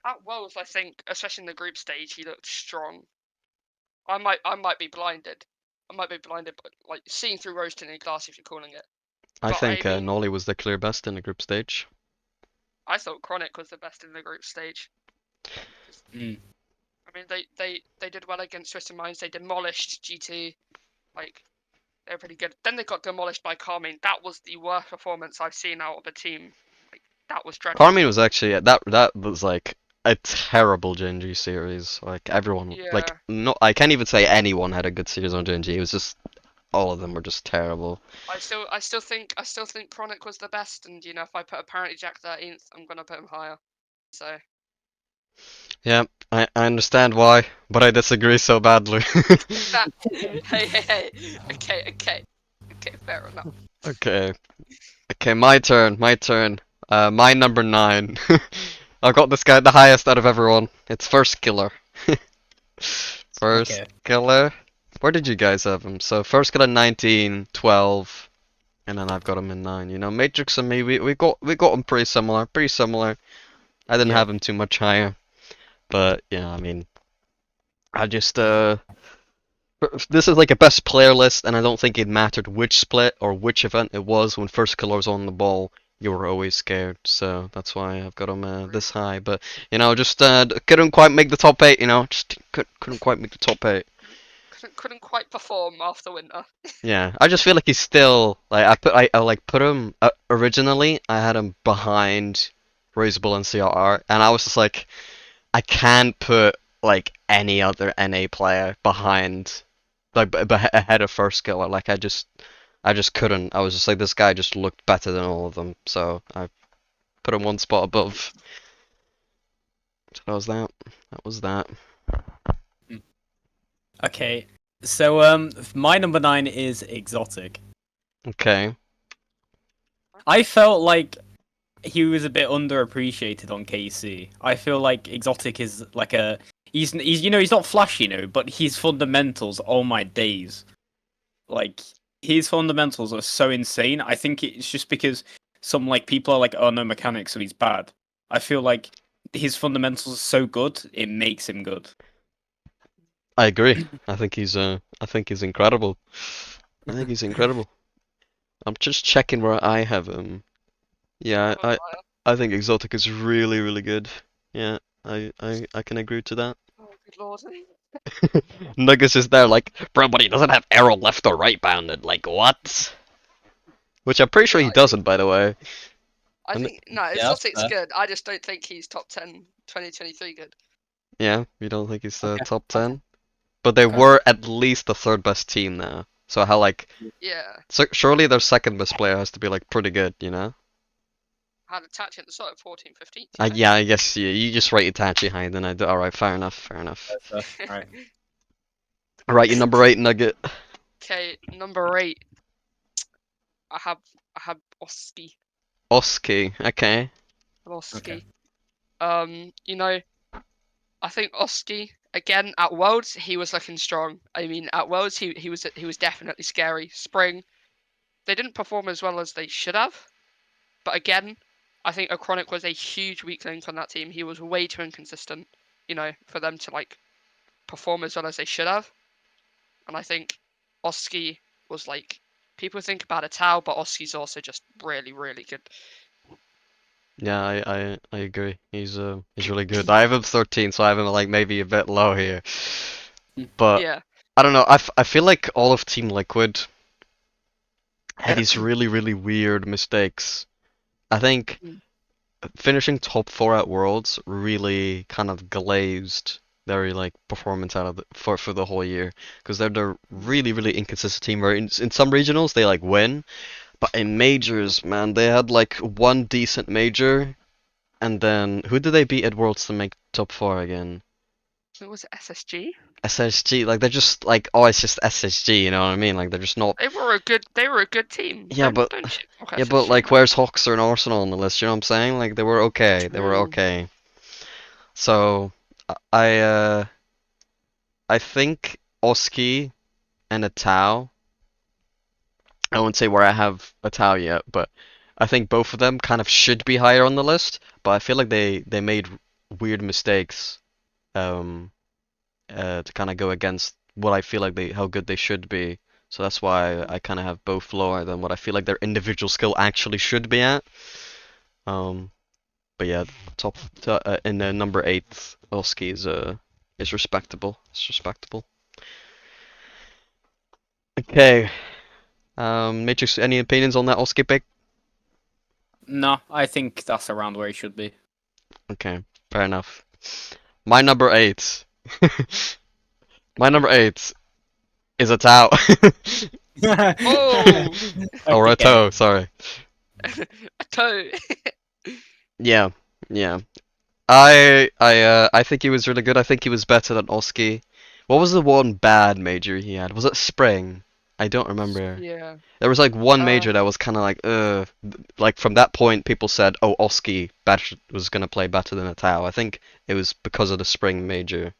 at Worlds, I think, especially in the group stage, he looked strong. I might be blinded. I might be blinded, but like seeing through rose tinted glass, if you're calling it. I But I think mean, Nolly was the clear best in the group stage. I thought Chronic was the best in the group stage. Mm. I mean, they did well against Twisted Minds. They demolished GT. Like, they're pretty good. Then they got demolished by Carmine. That was the worst performance I've seen out of a team. Like, that was dreadful. Carmine was actually that was like a terrible Gen G series. Like everyone, like Yeah. no, I can't even say anyone had a good series on Gen G. It was just all of them were just terrible. I still think Chronic was the best, and if I put apparently Jack 13th, I'm gonna put him higher. So Yeah, I understand why, but I disagree so badly. hey, okay, fair enough. Okay, okay, my turn, my turn. My number 9. I've got this guy the highest out of everyone. It's First Killer. First Okay. Killer. Where did you guys have him? So First Killer 19, 12, and then I've got him in 9. Matrix and me, we got him pretty similar, pretty similar. I didn't Yeah. have him too much higher, but yeah, I mean, I just this is like a best player list, and I don't think it mattered which split or which event it was. When First Killer was on the ball, you were always scared, so that's why I've got him this high. But just couldn't quite make the top 8. Just couldn't quite make the top 8. Couldn't quite perform after winter. Yeah, I just feel like he's still like I like put him originally. I had him behind Razorbull and CRR, and I was just like, I can't put like any other NA player behind, like ahead of First Killer. Like I just couldn't. I was just like, this guy just looked better than all of them, so I put him one spot above. So that was that. That was that. Okay. So my number 9 is Exotic. Okay. I felt like he was a bit underappreciated on KC. I feel like Exotic is like he's he's not flashy, but his fundamentals, oh my days. Like his fundamentals are so insane. I think it's just because some like people are like, oh no mechanics, so he's bad. I feel like his fundamentals are so good, it makes him good. I agree. I think he's incredible. I think he's incredible. I'm just checking where I have him. Yeah, I think Exotic is really, really good. Yeah, I can agree to that. Oh, good lord. Nugget's is there like, bro, but he doesn't have arrow left or right bounded. Like, what? Which I'm pretty sure he doesn't, by the way. I And think no, Yeah, that's Exotic's fair. good. I just don't think he's top 10 2023 good. yeah, you don't think he's Okay. top 10? But they Okay. were at least the third best team now. So how like, Yeah. so surely their second best player has to be like pretty good, you know? Had a touch at the start of 14, 15. Yeah, I guess you just rate Itachi higher than I do. Alright, fair enough, fair enough. Alright. Alright, your number 8 Nugget. Okay, number 8. I have Oski. Oski, okay. Oski. I think Oski again at Worlds he was looking strong. I mean, at Worlds he was definitely scary. Spring, they didn't perform as well as they should have, but again, I think Ochronic was a huge weak link on that team. He was way too inconsistent, for them to like perform as well as they should have. And I think Oski was like, people think about a Tau, but Oski's also just really, really good. Yeah, I agree. He's really good. I have him 13, so I have him like maybe a bit low here. But Yeah, I don't know. I feel like all of Team Liquid had these really, really weird mistakes. I think Mm. finishing top 4 at Worlds really kind of glazed their like performance out of for the whole year because they're really inconsistent team. Where in some regionals they like win, but in majors, man, they had like one decent major, and then who did they beat at Worlds to make top 4 again? Who was it? SSG? SSG, like they're just like, oh, it's just SSG, you know what I mean? Like they're just not. They were a good team. Yeah, but Don't shit talk yeah, but SSG, like, man. where's Hawks and Arsenal on the list? You know what I'm saying? Like they were okay, they were True. okay. So I think Oski and a Tau. I won't say where I have a Tau yet, but I think both of them kind of should be higher on the list. But I feel like they made weird mistakes to kind of go against what I feel like how good they should be. So that's why I kind of have both lower than what I feel like their individual skill actually should be at. Um, but yeah, in the number 8, Oski is respectable. It's respectable. Okay. Matrix, any opinions on that Oski pick? No, I think that's around where he should be. Okay, fair enough. My number 8. My number 8 is a Tau. Oh, Or a Okay. Toe, sorry. a toe. Yeah, yeah. I think he was really good. I think he was better than Oski. What was the one bad major he had? Was it Spring? I don't remember. Yeah. There was like one Uh, major that was kind of like, like from that point, people said, oh, Oski was gonna play better than a Tau. I think it was because of the Spring major.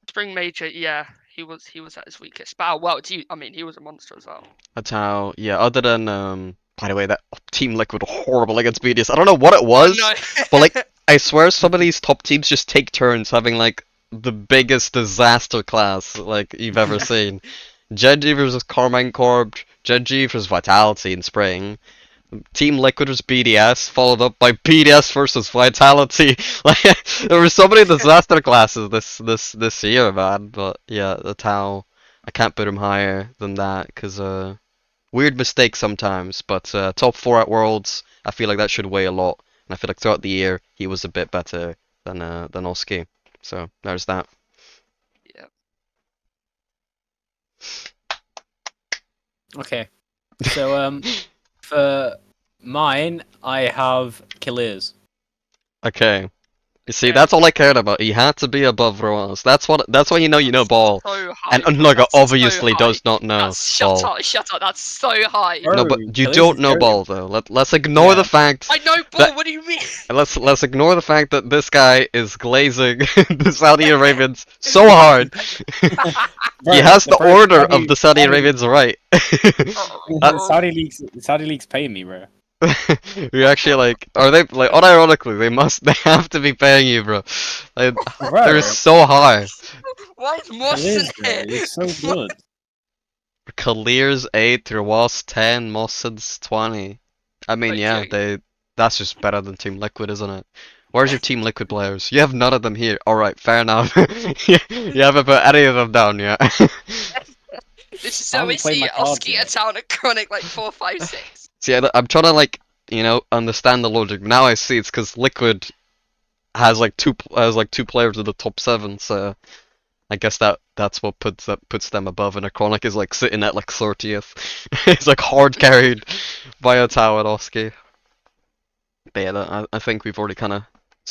Spring Major. Yeah, he was at his weakest. But well, I mean, he was a monster as well. A Tau, yeah. Other than by the way, that Team Liquid were horrible against BDS. I don't know what it Oh was, but like, no. I swear some of these top teams just take turns having like the biggest disaster class like you've ever seen. Genji versus Carmine Corp, Genji versus Vitality in Spring. Team Liquid versus BDS, followed up by BDS versus Vitality. Like there were so many disaster classes this year, man. But yeah, the Tau, I can't put him higher than that because weird mistakes sometimes. But top 4 at Worlds, I feel like that should weigh a lot. And I feel like throughout the year he was a bit better than Oski. So there's that. Yeah. Okay. So for mine, I have Killers. Okay. You see, Okay. that's all I cared about. He had to be above Roas. That's when you know ball. So And high, bro. Unlugger That's so obviously high. does not know That's shut ball. up, shut up. That's so high. Bro, No, but you Killers don't is know very ball though. Let's ignore the Yeah. fact I know ball. that What do you mean? let's ignore the fact that this guy is glazing the Saudi Arabians so hard. Bro, He has the bro, order of the Saudi Arabians right. Saudi league's paying me, bro. You're actually like, are they like unironically they have to be paying you, bro. Like, they're Bro, so high. Why is Morrison Killers, bro, here? he's so good. Kalir's 8, Ross 10, Mossad's 20. I mean, yeah, Okay. that's just better than Team Liquid, isn't it? Where's your Team Liquid players? You have none of them here. Alright, fair enough. You haven't put any of them down yet. This is I how we haven't played see my cards Oski a yet. town at Chronic like 4, 5, 6. See, I'm trying to like, understand the logic. Now I see it's because Liquid has like two players in the top 7, so I guess that's what puts them above, and Iconic is like sitting at like 30th. It's like hard carried by a Tau and Oski. But yeah, I think we've already kind of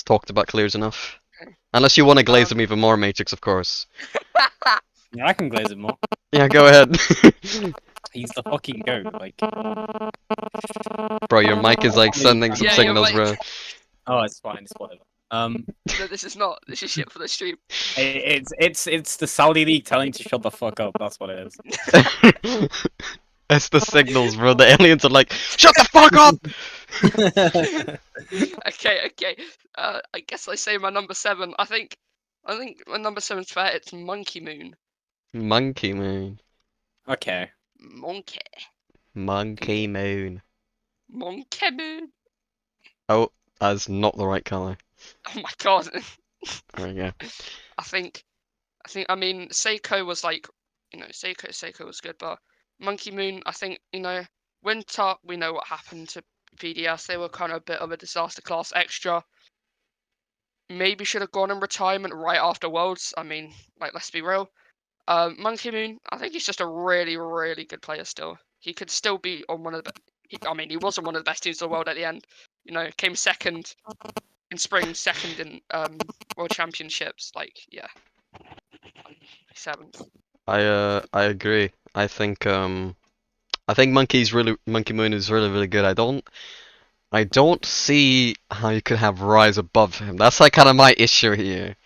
talked about clears enough. Okay. Unless you want to glaze them Um, even more, Matrix, of course. Yeah, I can glaze it more. Yeah, go ahead. He's the fucking goat. Like, Bro, your mic is like sending some yeah, you're signals, like, bro. oh, it's fine. It's whatever. no, this is not. This is shit for the stream. It's the Saudi league telling to shut the fuck up. That's what it is. It's the signals, bro. The aliens are like, shut the fuck up! Okay. I guess I say my number 7. I think my number 7's fair. It's Monkey Moon. Monkey Moon. Okay. Monkey. Monkey Moon. Monkey Moon. Oh, that's not the right color. Oh my god. There we go. I mean, Seiko was like, Seiko was good, but Monkey Moon, I think, Winter, we know what happened to VDS. They were kind of a bit of a disaster class extra. Maybe should have gone in retirement right after Worlds. I mean, like, let's be real. Monkey Moon, I think he's just a really, really good player still. He could still be on one of the. He was on one of the best teams in the world at the end. Came second in spring, second in World Championships. Like, yeah, 7th. I agree. I think Monkey Moon is really really good. I don't see how you could have Rise above him. That's like kind of my issue here.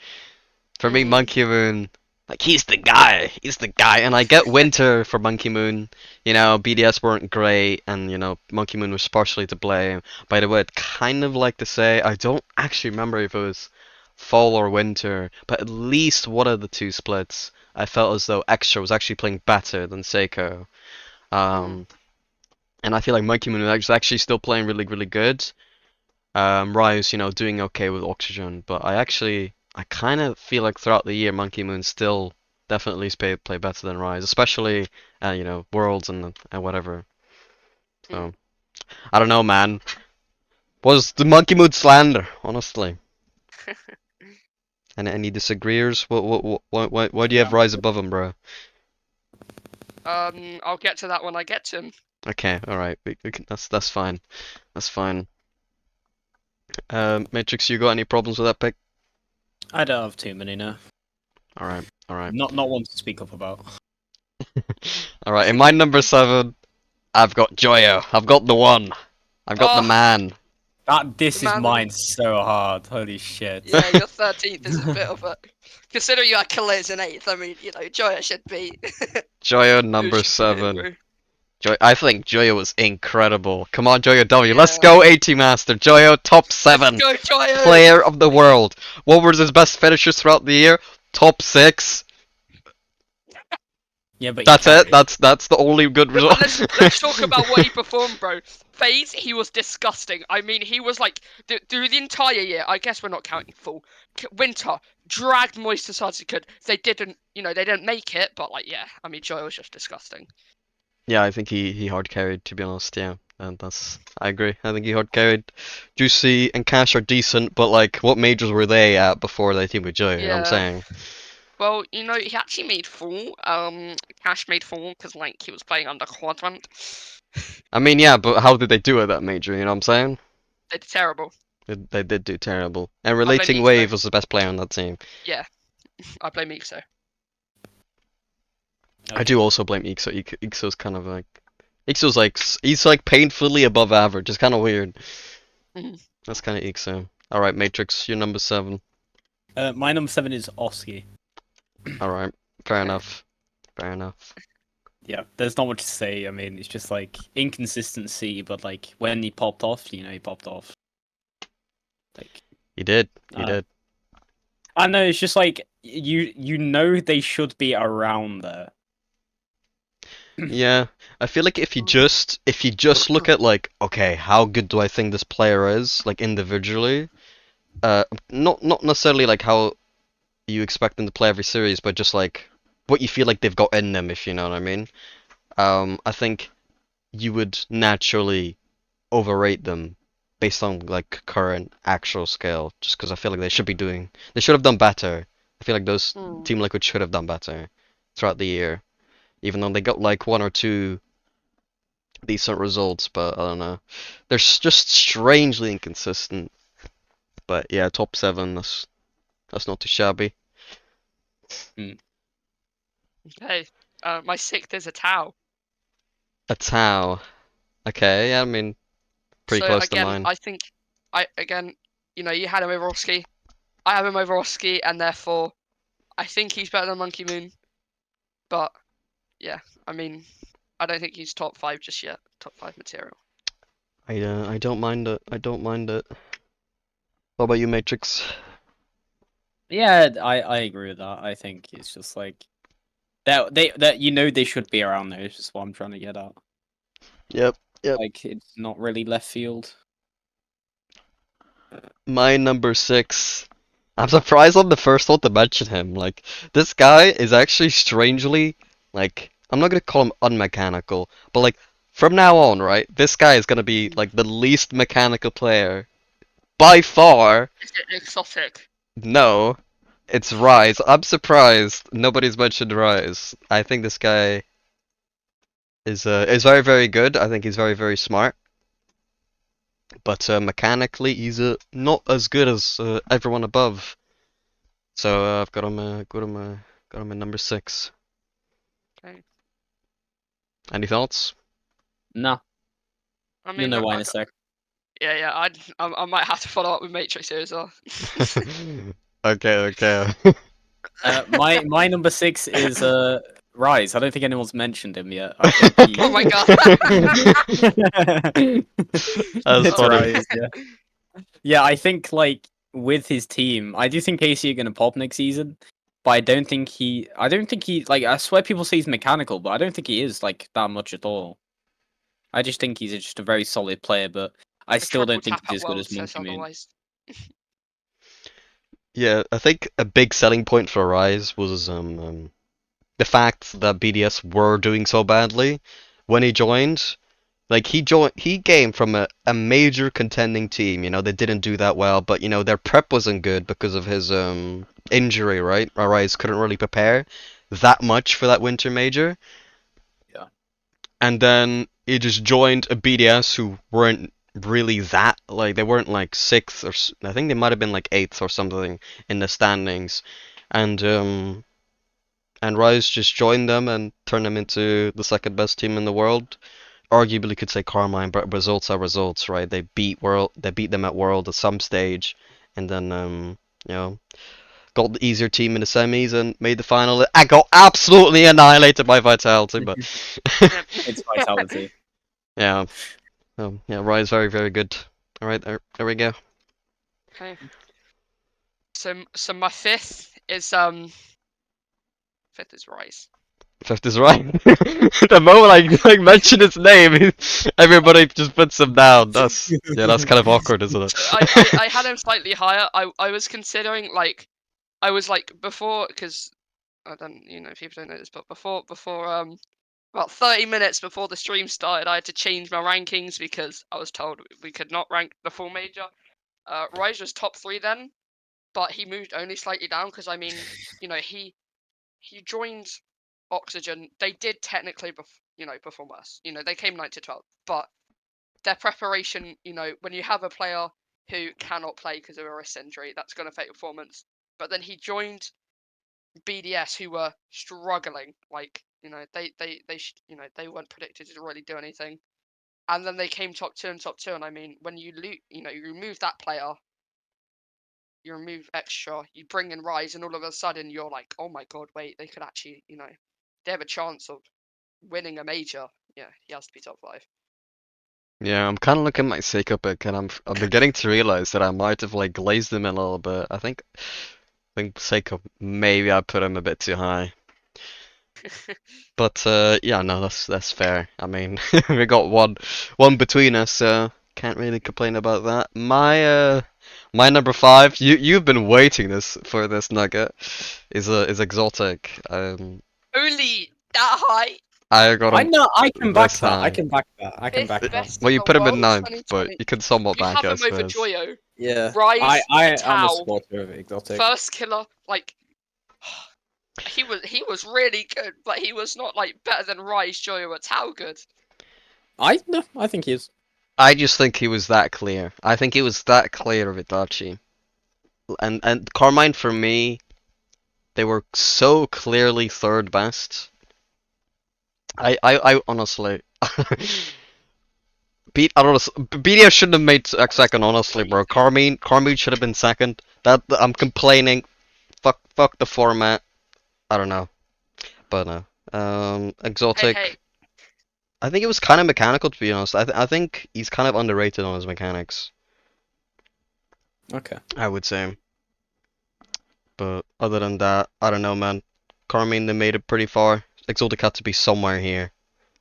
For me, Monkey Moon, like he's the guy. He's the guy. And I get Winter for Monkey Moon. BDS weren't great, and Monkey Moon was partially to blame. By the way, I'd kind of like to say I don't actually remember if it was Fall or Winter, but at least one of the two splits, I felt as though Extra was actually playing better than Seiko. And I feel like Monkey Moon is actually still playing really, really good. Rise, doing okay with Oxygen, but I kind of feel like throughout the year, Monkey Moon still definitely play better than Rise, especially Worlds and whatever. So I don't know, man. Was the Monkey Moon slander, honestly? And any disagreeers? Why do you have Rise above him, bro? I'll get to that when I get to him. Okay, all right, that's fine, that's fine. Matrix, you got any problems with that pick? I don't have too many, no. All right, all right. Not one to speak up about. All right, in my number 7, I've got Joyo. I've got the one. I've got the man. This The is man mine so hard. Holy shit. Yeah, your 13th is a bit of a. Considering you had Khalid in 8th, I mean, Joya should be. Joyo number Should be 7. bro. I think Joyo was incredible. Come on, Joyo W. Yeah. Let's go, AT Master. Joyo, top 7. Go, Joya! Player of the world. What were his best finishers throughout the year? Top 6. Yeah, but That's it. That's the only good But result. let's talk about what he performed, bro. FaZe, he was disgusting. I mean, he was like through the entire year. I guess we're not counting full. Winter dragged Moist as hard as he could. They didn't make it, but like, yeah. I mean, Joy was just disgusting. Yeah, I think he hard carried, to be honest. Yeah, and I agree. I think he hard carried. Juicy and Cash are decent, but like, what majors were they at before they teamed with Joy? You know what I'm Yeah. saying? Well, he actually made 4. Cash made 4 because like he was playing under Quadrant. I mean, yeah, but how did they do at that major? You know what I'm saying? They did terrible. They did do terrible. And blame Relating Ixo. Wave was the best player on that team. Yeah, I blame Ixo. I do also blame Ixo. Ixo's kind of like, he's like painfully above average. It's kind of weird. Mhm. That's kind of Ixo. All right, Matrix, you're number 7. My number 7 is Oski. All right, fair enough. Fair enough. Yeah, there's not much to say. I mean, it's just like inconsistency, but like when he popped off, he popped off. Like He did. He did. I know it's just like they should be around there. Yeah, I feel like if you just look at like, okay, how good do I think this player is, like individually, not necessarily like how you expect them to play every series, but just like what you feel like they've got in them, if you know what I mean. I think you would naturally overrate them based on like current actual scale, just because I feel like they should have done better. I feel like those Team Liquid should have done better throughout the year, even though they got like 1 or 2 decent results, but I don't know. They're just strangely inconsistent. But yeah, top 7, that's not too shabby. Okay, my 6th is a Tau. A Tau. Okay, yeah, I mean, pretty So close again, to mine. I think you had him over Oski. I have him over Oski, and therefore I think he's better than Monkey Moon. But yeah, I mean, I don't think he's top 5 just yet. Top 5 material. I don't mind it. I don't mind it. What about you, Matrix? Yeah, I agree with that. I think it's just like that they should be around there. It's just what I'm trying to get at. Yep. Like it's not really left field. My number 6. I'm surprised I'm the first one to mention him. Like, this guy is actually strangely, like, I'm not gonna call him unmechanical, but like, from now on, right? This guy is gonna be like the least mechanical player by far. Is it exotic? No, it's Rise. I'm surprised nobody's mentioned Rise. I think this guy is very very good. I think he's very very smart, but mechanically he's not as good as everyone above. So I've got him in number 6. Okay. Any thoughts? No, I you'll mean, know why in a sec. yeah. I might have to follow up with Matrix here as well. Okay, okay. My number 6 is Rise. I don't think anyone's mentioned him yet. I think he. Oh my god. That's It's funny. Rise. Yeah. Yeah, I think like with his team, I do think KC are gonna pop next season. But I don't think he like I swear people say he's mechanical, but I don't think he is like that much at all. I just think he's just a very solid player, but I The still triple don't think tap he's at as good World as says Monkey Moon. otherwise. Yeah, I think a big selling point for Rise was the fact that BDS were doing so badly when he joined. Like he came from a major contending team, they didn't do that well, but their prep wasn't good because of his injury, right? Rise couldn't really prepare that much for that winter major. Yeah. And then he just joined a BDS who weren't really that, like they weren't like 6th or I think they might have been like 8th or something in the standings, and Rise just joined them and turned them into the second best team in the world. Arguably could say Carmine, but results are results, right? They beat them at World at some stage, and then you know got the easier team in the semis and made the final. I got absolutely annihilated by Vitality, but Yep. It's Vitality. yeah. Yeah, Ryan's very, very good. All right, there we go. Okay. So my fifth is Rise. 5th is right. The moment I like mention his name, everybody just puts him down. That's kind of awkward, isn't So I it? had him slightly higher. I was considering I was like before because I don't people don't know this, but before about 30 minutes before the stream started, I had to change my rankings because I was told we could not rank the full major. Rise was top 3 then, but he moved only slightly down because I mean, he joined Oxygen. They did technically perform worse. They came 9 to 12, but their preparation, when you have a player who cannot play because of a wrist injury, that's going to affect performance. But then he joined BDS, who were struggling. Like, they weren't predicted to really do anything. And then they came top 2 and top 2. And I mean, when you you remove that player, you remove extra, you bring in Rise, and all of a sudden you're like, oh my god, wait, they could actually, they have a chance of winning a major. Yeah, he has to be top 5. Yeah, I'm kind of looking at my Seiko pick, and I'm beginning to realize that I might have like glazed him in a little bit. I think Seiko maybe I put him a bit too high. But yeah, no, that's fair. I mean, we got one between us, so can't really complain about that. My number 5, you've been waiting for this Nugget, is exotic. Only that high. I got I him know. I can back this that. I high. can back that. I can back Fifth that. best Well, in you the put him in world ninth, but 2020. you can somewhat You back have it, I him over suppose. Joyo, Yeah. Rise, I am a Vital, supporter of Exotic. first killer. Like he was really good, but he was not like better than Rise, Joyo, or Tao good. No, I think he is. I just think he was that clear. I think he was that clear of Itachi. And Carmine, for me, they were so clearly third best. I honestly, I don't know. BDS shouldn't have made second. Honestly, bro. Carmine should have been second. I'm complaining. Fuck the format. I don't know, but no. Hey, Exotic. I think it was kind of mechanical, to be honest. I think he's kind of underrated on his mechanics. Okay. I would say. But other than that, I don't know, man. Carmine, they made it pretty far. Exotic had to be somewhere here.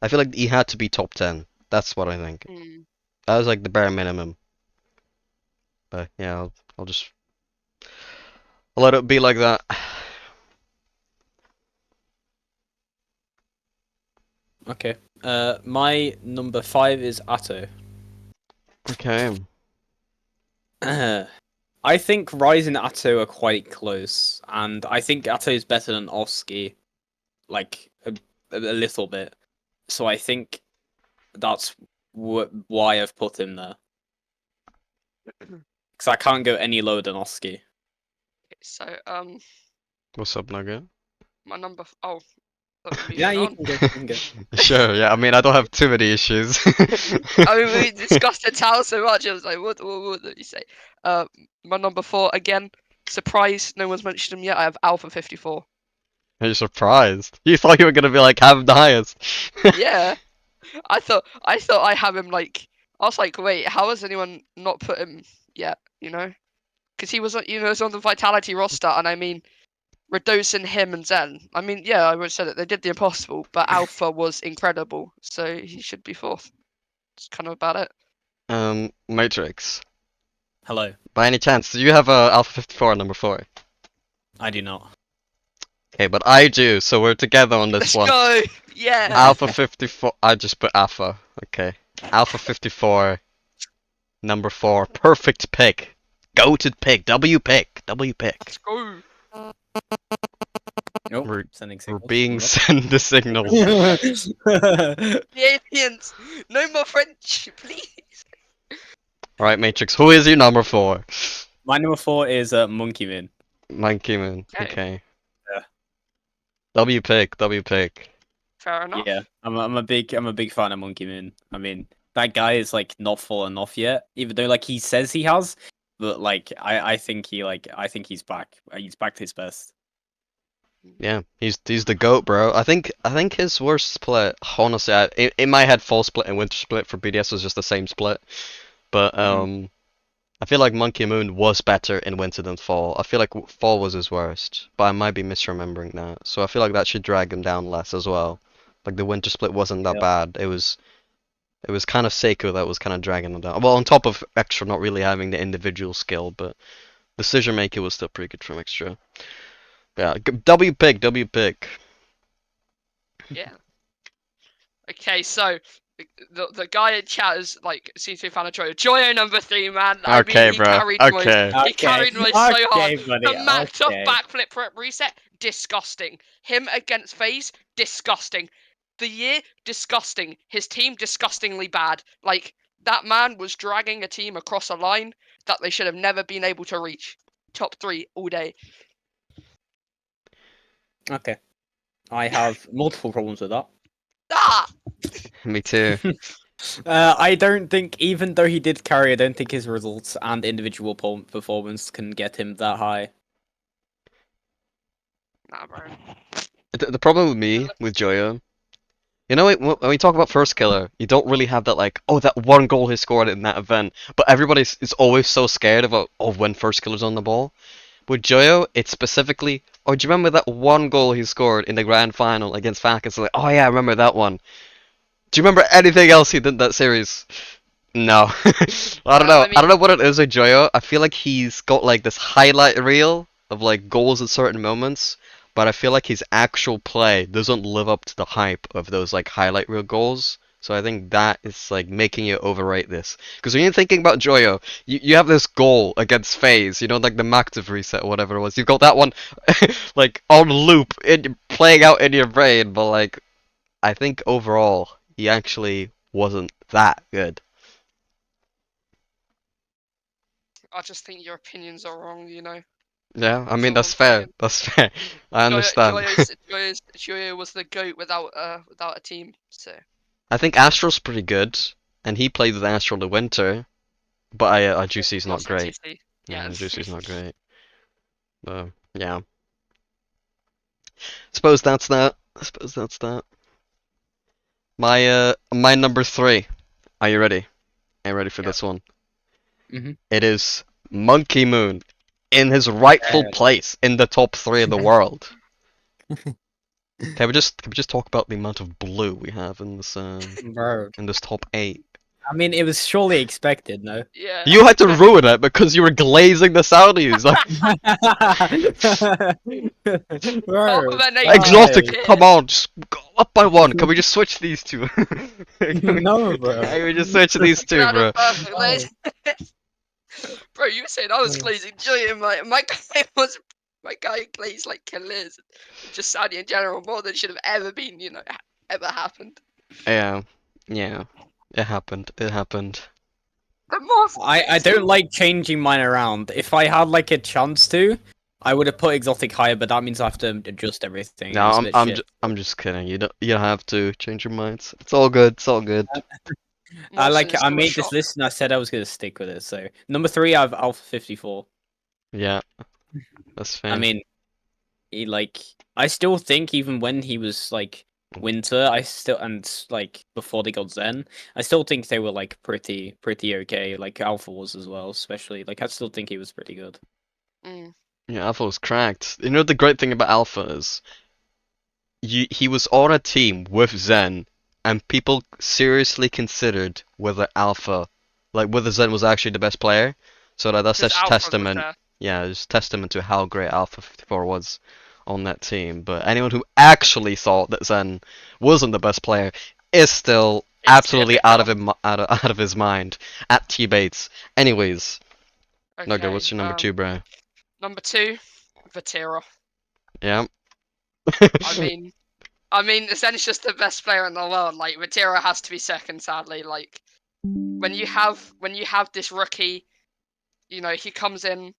I feel like he had to be top 10. That's what I think. mm, That was like the bare minimum. But yeah, I'll just I'll let it be like that. Okay. My number 5 is Atto. Okay. I think Ryze and Atto are quite close, and I think Atto is better than Oski, like a little bit. So I think that's why I've put him there. Because I can't go any lower than Oski. So What's up, Nugget? my number. Oh, thought we were Yeah, moving you on. can go. Sure, yeah. I mean, I don't have too many issues. I mean, we discussed the towel so much. I was like, what did you say? My number 4 again. Surprise! No one's mentioned him yet. I have Alpha 54. Are you surprised? You thought you were gonna be like, have him the highest. Yeah, I thought I have him like. I was like, wait, how has anyone not put him yet? You know, because he was was on the Vitality roster, and I mean, reducing him and Zen. I mean, yeah, I would say that they did the impossible, but Alpha was incredible, so he should be 4th. That's kind of about it. Matrix. Hello. By any chance, do you have Alpha 54 number 4? I do not. Okay, but I do, so we're together on this Let's one. go! Yeah! Alpha 54. I just put Alpha. Okay. Alpha 54. Number 4. Perfect pick. Goated pick. W pick. W pick. Let's go! Nope. We're- Sending We're signals. being sent the signals. The aliens! No more French, please! Alright, Matrix, who is your number 4? My number 4 is Monkey Man. Monkey Moon. Okay. Okay. Yeah. W pick. W pick. Fair enough. Yeah, I'm a big fan of Monkey Man. I mean, that guy is like not fallen off yet, even though like he says he has, but like I think he's back. He's back to his best. Yeah, he's the goat, bro. I think his worst split, honestly, in my head, fall split and winter split for BDS was just the same split. But I feel like Monkey Moon was better in winter than fall. I feel like fall was his worst, but I might be misremembering that. So I feel like that should drag him down less as well. Like the winter split wasn't that Yeah. bad. It was kind of Seiko that was kind of dragging him down. Well, on top of Extra not really having the individual skill, but decision making was still pretty good from Extra. Yeah, W pick, W pick. Yeah. Okay, so the guy in chat is like seems to be a fan of Joyo. Joyo number 3, man. I Okay, mean, he bro. carried Okay. He carried Moist so hard. buddy. The maxed off okay. backflip rep reset, disgusting. Him against FaZe, disgusting. The year, disgusting. His team, disgustingly bad. Like, that man was dragging a team across a line that they should have never been able to reach. Top 3 all day. Okay. I have multiple problems with that. Ah! Me too. I don't think, even though he did carry, I don't think his results and individual performance can get him that high. Nah, bro. The problem with me, with Joyo, you know, when we talk about first killer, you don't really have that like, oh, that one goal he scored in that event. But everybody is always so scared about, oh, when first killer's on the ball. With Joyo, it's specifically, oh, do you remember that one goal he scored in the grand final against Falcons? Like, oh yeah, I remember that one. Do you remember anything else he did in that series? No. I don't know. I don't know what it is with Joyo. I feel like he's got like this highlight reel of like goals at certain moments, but I feel like his actual play doesn't live up to the hype of those like highlight reel goals. So I think that is like making you overrate this. Because when you're thinking about Joyo, you have this goal against FaZe, you know, like the Mactive reset or whatever it was. You've got that one like on loop, playing out in your brain, but like I think overall he actually wasn't that good. I just think your opinions are wrong, you know. Yeah, I mean That's that's all I'm fair. saying. That's fair. I understand. Joyo was the GOAT without a team, so. I think Astral's pretty good, and he played with Astral in the winter, but Juicy's not great. Yeah. Juicy's not great. Yeah. Suppose that's that. My number 3. Are you ready? Are you ready for Yep. this one? Mhm. It is Monkey Moon in his rightful place in the top 3 of the world. Can we just talk about the amount of blue we have in this Bro. in this top 8? I mean, it was surely expected, no? Yeah. You had to ruin it because you were glazing the Saudis. Like, Bro. Oh, man, they- exotic, Yeah. come on, just go up by 1. Can we just switch these two? No, bro. Can we just switch these two, Got bro? it perfect, No. mate. Bro, you were saying I was No. glazing Julian, my guy glazed like killers. Just Saudi in general, more than should have ever been, ever happened. Yeah, yeah. It happened. It happened. The most I don't like changing mine around. If I had like a chance to, I would have put exotic higher, but that means I have to adjust everything. No, It's a bit shit. I'm just kidding. You don't have to change your minds. It's all good. It's all good. I made this list and I said I was gonna stick with it. So number 3, I have Alpha 54. Yeah, that's fair. I mean, I still think even when he was like Winter, like before they got Zen, I still think they were like pretty okay. Like Alpha was as well, especially. Like I still think he was pretty good. Mm. Yeah, Alpha was cracked. You know the great thing about Alpha is he was on a team with Zen, and people seriously considered whether Zen was actually the best player. So that's Because such Alpha was testament. there. Yeah, it's testament to how great Alpha 54 was on that team. But anyone who actually thought that Zen wasn't the best player is still It's absolutely typical. out of his mind at T Bates. Anyways, Nugget, Okay, what's your number 2, bro? Number 2, Vatira. Yeah. I mean, Zen's just the best player in the world. Like, Vatira has to be second, sadly. Like, when you have this rookie, he comes in,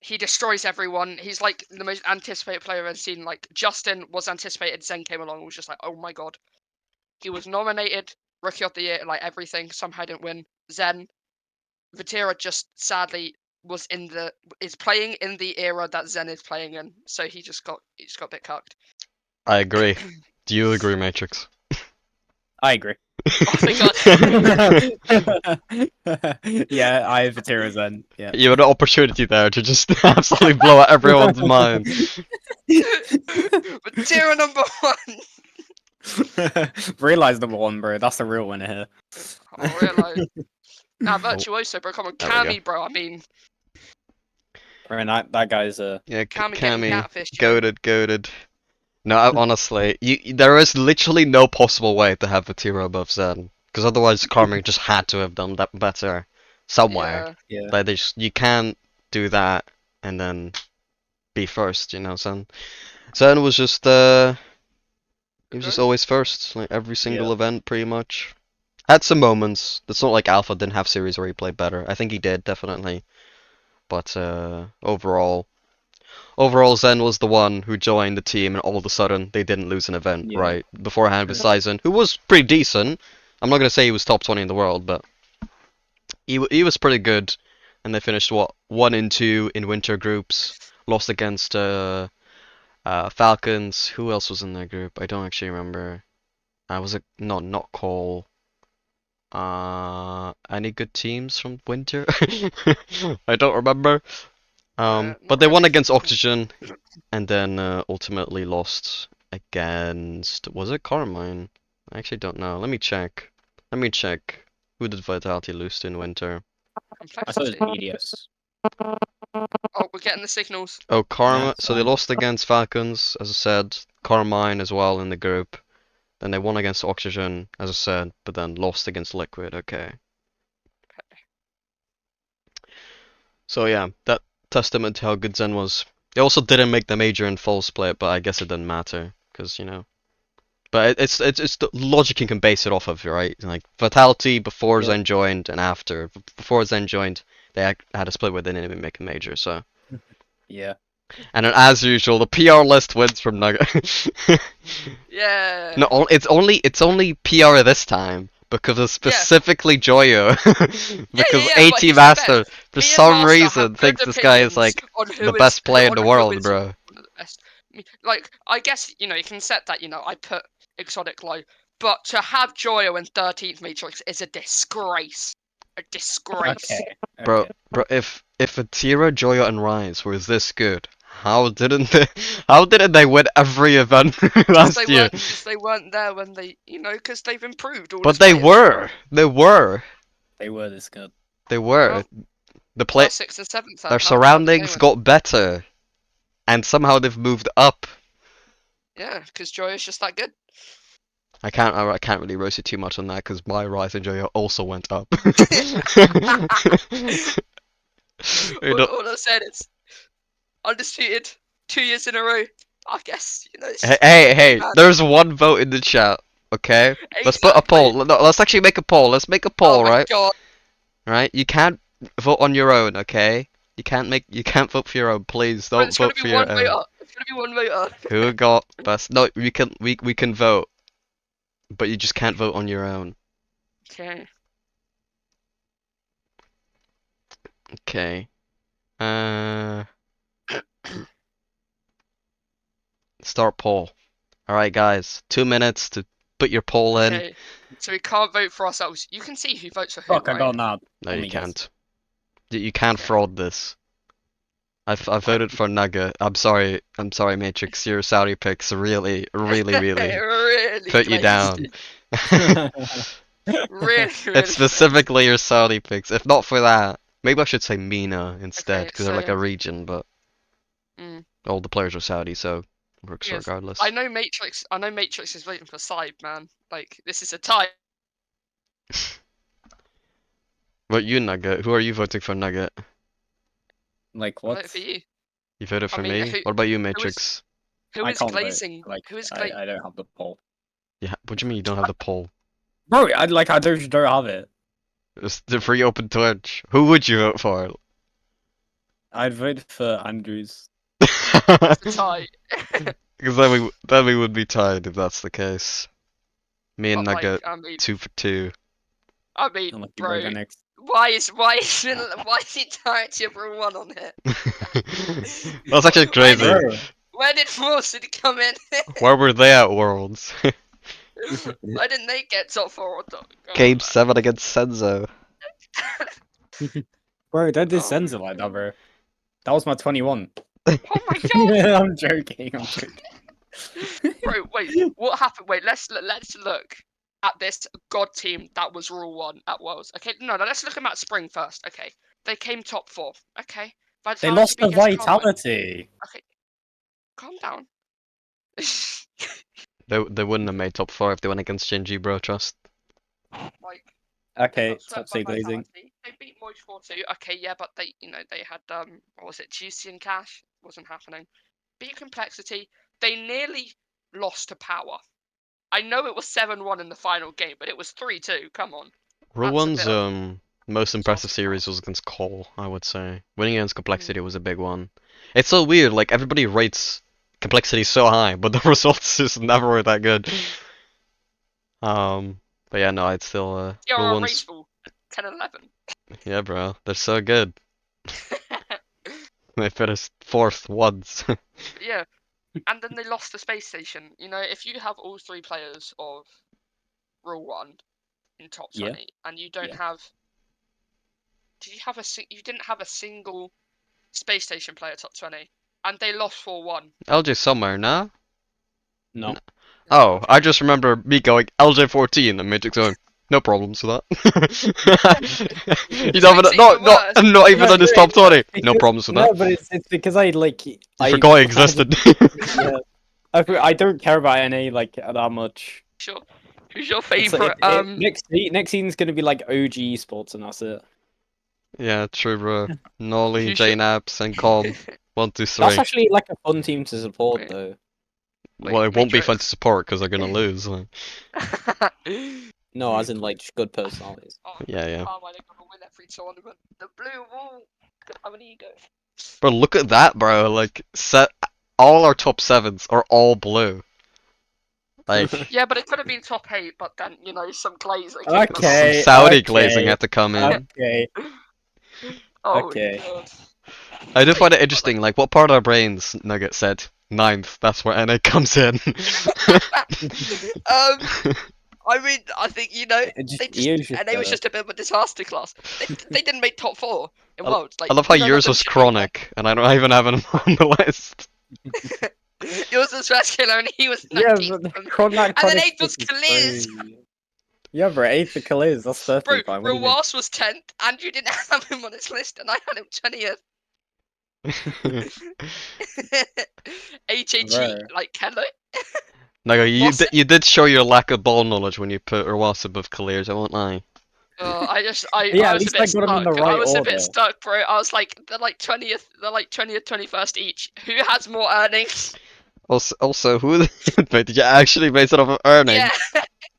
he destroys everyone. He's like the most anticipated player I've ever seen. Like, Justin was anticipated, Zen came along and was just like, oh my god. He was nominated Rookie of the Year, like everything, somehow didn't win. Zen, Vatira just sadly is playing in the era that Zen is playing in, so he just got a bit cucked. I agree. Do you agree, Matrix? I agree. Oh my god. Yeah, I have Vatira Zen. Yeah. You had an opportunity there to just absolutely blow out everyone's mind. Vatira number 1. Realize number 1, bro. That's the real winner here. I realize. Nah, Virtuoso, bro. Come on, There we go. Cammy, bro. I mean, I mean, that guy's a. Yeah, Cammy getting Cammy, catfished. You know? goated. No, honestly, there is literally no possible way to have Vatira above Zen, because otherwise Karmic just had to have done that better somewhere. Yeah. Yeah. Like you can't do that and then be first, Zen was just he was just always first, like every single Yeah. event pretty much. Had some moments. It's not like Alpha didn't have series where he played better. I think he did definitely, but overall Zen was the one who joined the team, and all of a sudden they didn't lose an event, Yeah. right? Beforehand with Sizen, who was pretty decent. I'm not gonna say he was top 20 in the world, but he was pretty good. And they finished 1-2 in winter groups. Lost against Falcons. Who else was in their group? I don't actually remember. Was it not Cole? Any good teams from winter? I don't remember. Not But they won really. against Oxygen, and then ultimately lost against. Was it Carmine? I actually don't know. Let me check. Who did Vitality lose to in winter? I thought it Complexity. was EDS. Oh, we're getting the signals. Oh, Yeah, So they lost against Falcons, as I said. Carmine as well in the group. Then they won against Oxygen, as I said, but then lost against Liquid. Okay. So yeah, that testament to how good Zen was. They also didn't make the major in full split, but I guess it didn't matter because But it's the logic you can base it off of, right? Like Vitality before Yeah. Zen joined and after. Before Zen joined, they had a split where they didn't even make a major. So Yeah. and then, as usual, the PR list wins from Nugget. Yeah. No, it's only PR this time because of specifically Joyo. Because yeah, but AT here's the Master, for Me and some Master reason, have thinks good this guy is opinions like on the best player in the world, who is bro. one of the best. Like, I guess you can set that. I put Exotic low, but to have Joyo in 13th Matrix is a disgrace. A disgrace. Okay. Bro, Okay. if Atira, Joyo, and Rise were this good, how didn't they win every event last year? Because they weren't there when they, because they've improved all But as they players. were. They were. They were this good. They were. Well, The play. 6th and 7th. Their surroundings got better, and somehow they've moved up. Yeah, because Joyo's just that good. I can't really roast you too much on that because my Rise and Joy also went up. You know, All I said is undisputed 2 years in a row. I guess it's hey, just part of the game, hey, man. there's one vote in the chat. Okay, let's put a Exactly. poll. No, let's actually make a poll. Let's make a Oh poll, my right? god. Right? You can't vote on your own, okay? You can't vote for your own. Please But don't it's gonna vote be for your one own. voter. It's gonna be one voter. Who got best? No, we can vote, but you just can't vote on your own. Okay. Okay. Uh, start poll. All right, guys. 2 minutes to put your poll in. Okay. So we can't vote for ourselves. You can see who votes for who, Fuck, I right? got that. No, Let you me guess. can't. You can't Okay. fraud this. I voted for Nugget. I'm sorry, Matrix. Your Saudi picks really really put you glazed. down. Really, It's really glazed. specifically your Saudi picks. If not for that, maybe I should say MENA instead, Okay, because they're like a so region, but mm, all the players are Saudi, so it works yes, regardless. I know Matrix. I know Matrix is voting for Cyb, man. Like this is a tie. What you, Nugget? Who are you voting for, Nugget? Like I vote what? for you. You voted I for mean, me? What about you, who is Matrix? who I is can't vote. glazing? Like Who is I don't have the poll. Yeah, what do you mean you don't have the poll? Bro, I don't have it. It's the free open Twitch. Who would you vote for? I'd vote for Andrews. It's a tie. Because then we would be tied if that's the case. Me and But like, Nugget, 2 for 2. Unless you bro, go next. why is he tied to number one on here? That's actually Where did crazy. Bro. where did Mawson come in? Where were they at Worlds? Why didn't they get top four? Come on, Game 7 against Senzo. Bro, don't do Oh Senza my like that, God. bro. That was my 21. Oh my god, I'm joking. I'm joking. bro! Wait, what happened? Wait, let's look at this god team that was Rule 1 at Worlds. Okay, no, let's look at Spring first. Okay, they came top 4. Okay, They Vitality lost beat the against Conway. vitality. Okay, calm down. They wouldn't have made top 4 if they went against Shinji, bro, trust. Like they Okay, got top swept by C glazing. Vitality. They beat Moist 4-2. Okay, yeah, but they had what was it, Juicy and Cash? Wasn't happening. Beat Complexity. They nearly lost to Power. I know it was 7-1 in the final game, but it was 3-2. Come on. Rule That's a 1's bit of most impressive series gravitas. was against Cole, I would say. Winning against Complexity was a big one. It's so weird, like everybody rates Complexity so high, but the results just never were that good. But yeah, no, I'd still Rule TRR 1's Raceful 10-11. yeah, bro, they're so good. They finished 4th once. Yeah, and then they lost the space station. If you have all 3 players of Rule 1 in top Yeah. 20, and you don't Yeah. have, you didn't have a single space station player top 20, and they lost 4-1. LJ somewhere, nah? No. Oh, I just remember me going LJ14 and Matrix going, no problems with that. You Which know, makes but it even worse. not even No, on his top 20. No problems with that. no, but it's because I like You I forgot it existed. yeah. I don't care about NA like that much. Sure. Who's your It's like favorite? next season's gonna be like OG sports and that's it. Yeah, true, bro. Nolly, Who's your JNaps, and Com. 1, 2, That's 3. actually like a fun team to support Wait, though. Well, it won't be fun to Matrix. support because they're gonna lose. Like. No, as in like just good personalities. Oh, Yeah, yeah. Carmine are gonna win every tournament. The blue wall. Have an ego. Bro, look at that, bro. Like, all our top 7s are all blue. Like, Yeah, but it could have been top 8, but then some glazing. some Okay, Saudi glazing okay, had to come in. okay, Oh okay. god. I do find it But, interesting, like, what part of our brains Nugget said? 9th, that's where NA comes in. I mean, I think Just they EO's just and they was better. just a bit of a disaster class. They didn't make top 4 in I, Worlds. Like I love how none of yours them was should be there. chronic, and I don't even have him on the list. Yours was first killer, and he was Yeah, 19th. but the And then chronic 8th was stuff is Kaliz. crazy. Yeah, bro, 8th for Kaliz, that's Bro, perfectly fine. What do you mean? Rawas was 10th, and you didn't have him on his list, and I had him 20th. HHE, Bro. like hello. No, Mawson, you did show your lack of ball knowledge when you put Rowas above Clears, I won't lie. Yeah, I at was a least I bit got them in the stuck. I right was a bit order. stuck, bro. I was like, they're like 20th, 21st each. Who has more earnings? Also, who did you actually base it off of Yeah, earnings?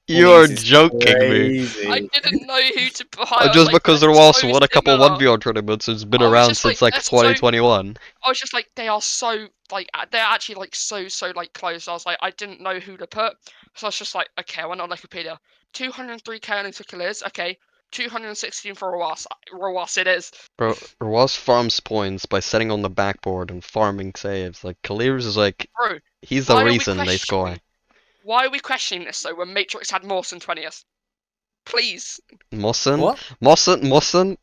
You are This is joking me. I crazy. didn't know who to buy. I was Just like, because they're there was so won a couple similar. 1v1 tournaments, it's been I was around just like, since like they're so. 2021. I was just like, they are so like they're actually like so like close. I was like, I didn't know who to put, so I was just like, okay, I went on Wikipedia. 203k earnings for Kaliz, okay. 216 for Rawas. Rawas it is. Bro, Ross farms points by sitting on the backboard and farming saves. Like, Clears is like, Bro, he's the why are we reason they score. questioning? Why are we questioning this though when Matrix had Mawson 20th? Please. Mawson? What? Mawson?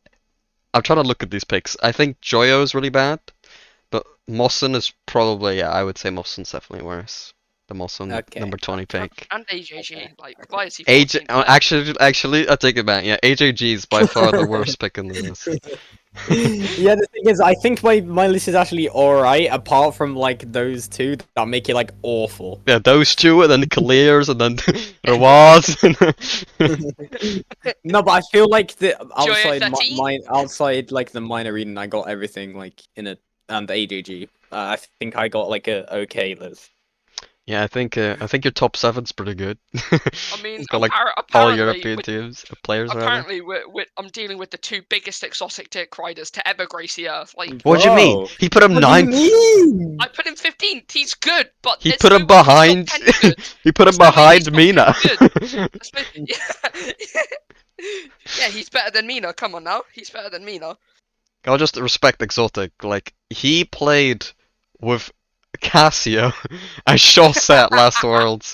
I'm trying to look at these picks. I think Joyo is really bad, but Mawson is probably, yeah, I would say Mawson's definitely worse. The Mawson Okay. number 20 pick. And AJG, like, why is he AJ, 14th? actually, I take it back. Yeah, AJG is by far the worst pick in the list. Yeah, the thing is, I think my list is actually alright, apart from like those two that make it like awful. Yeah, those two, and then Clears, and then Rawaz. No, but I feel like the Joyo outside 13? outside like the minor region, I got everything like in it, and AGG. I think I got like a okay list. Yeah, I think your top seven's pretty good. I mean, Got like all apparently, European teams, players rather. apparently I'm dealing with the two biggest exotic tick riders to ever grace the earth. Like, What do you mean? Bro, He put him what do you ninth. mean? I put him 15th. He's good, but He there's put no him way he's top behind. 10 good. He put him There's no way he's behind top Mina. 10 good. Yeah. Yeah, he's better than Mina. Come on now, he's better than Mina. I'll just respect exotic. Like he played with Casio and Chaussette last Worlds,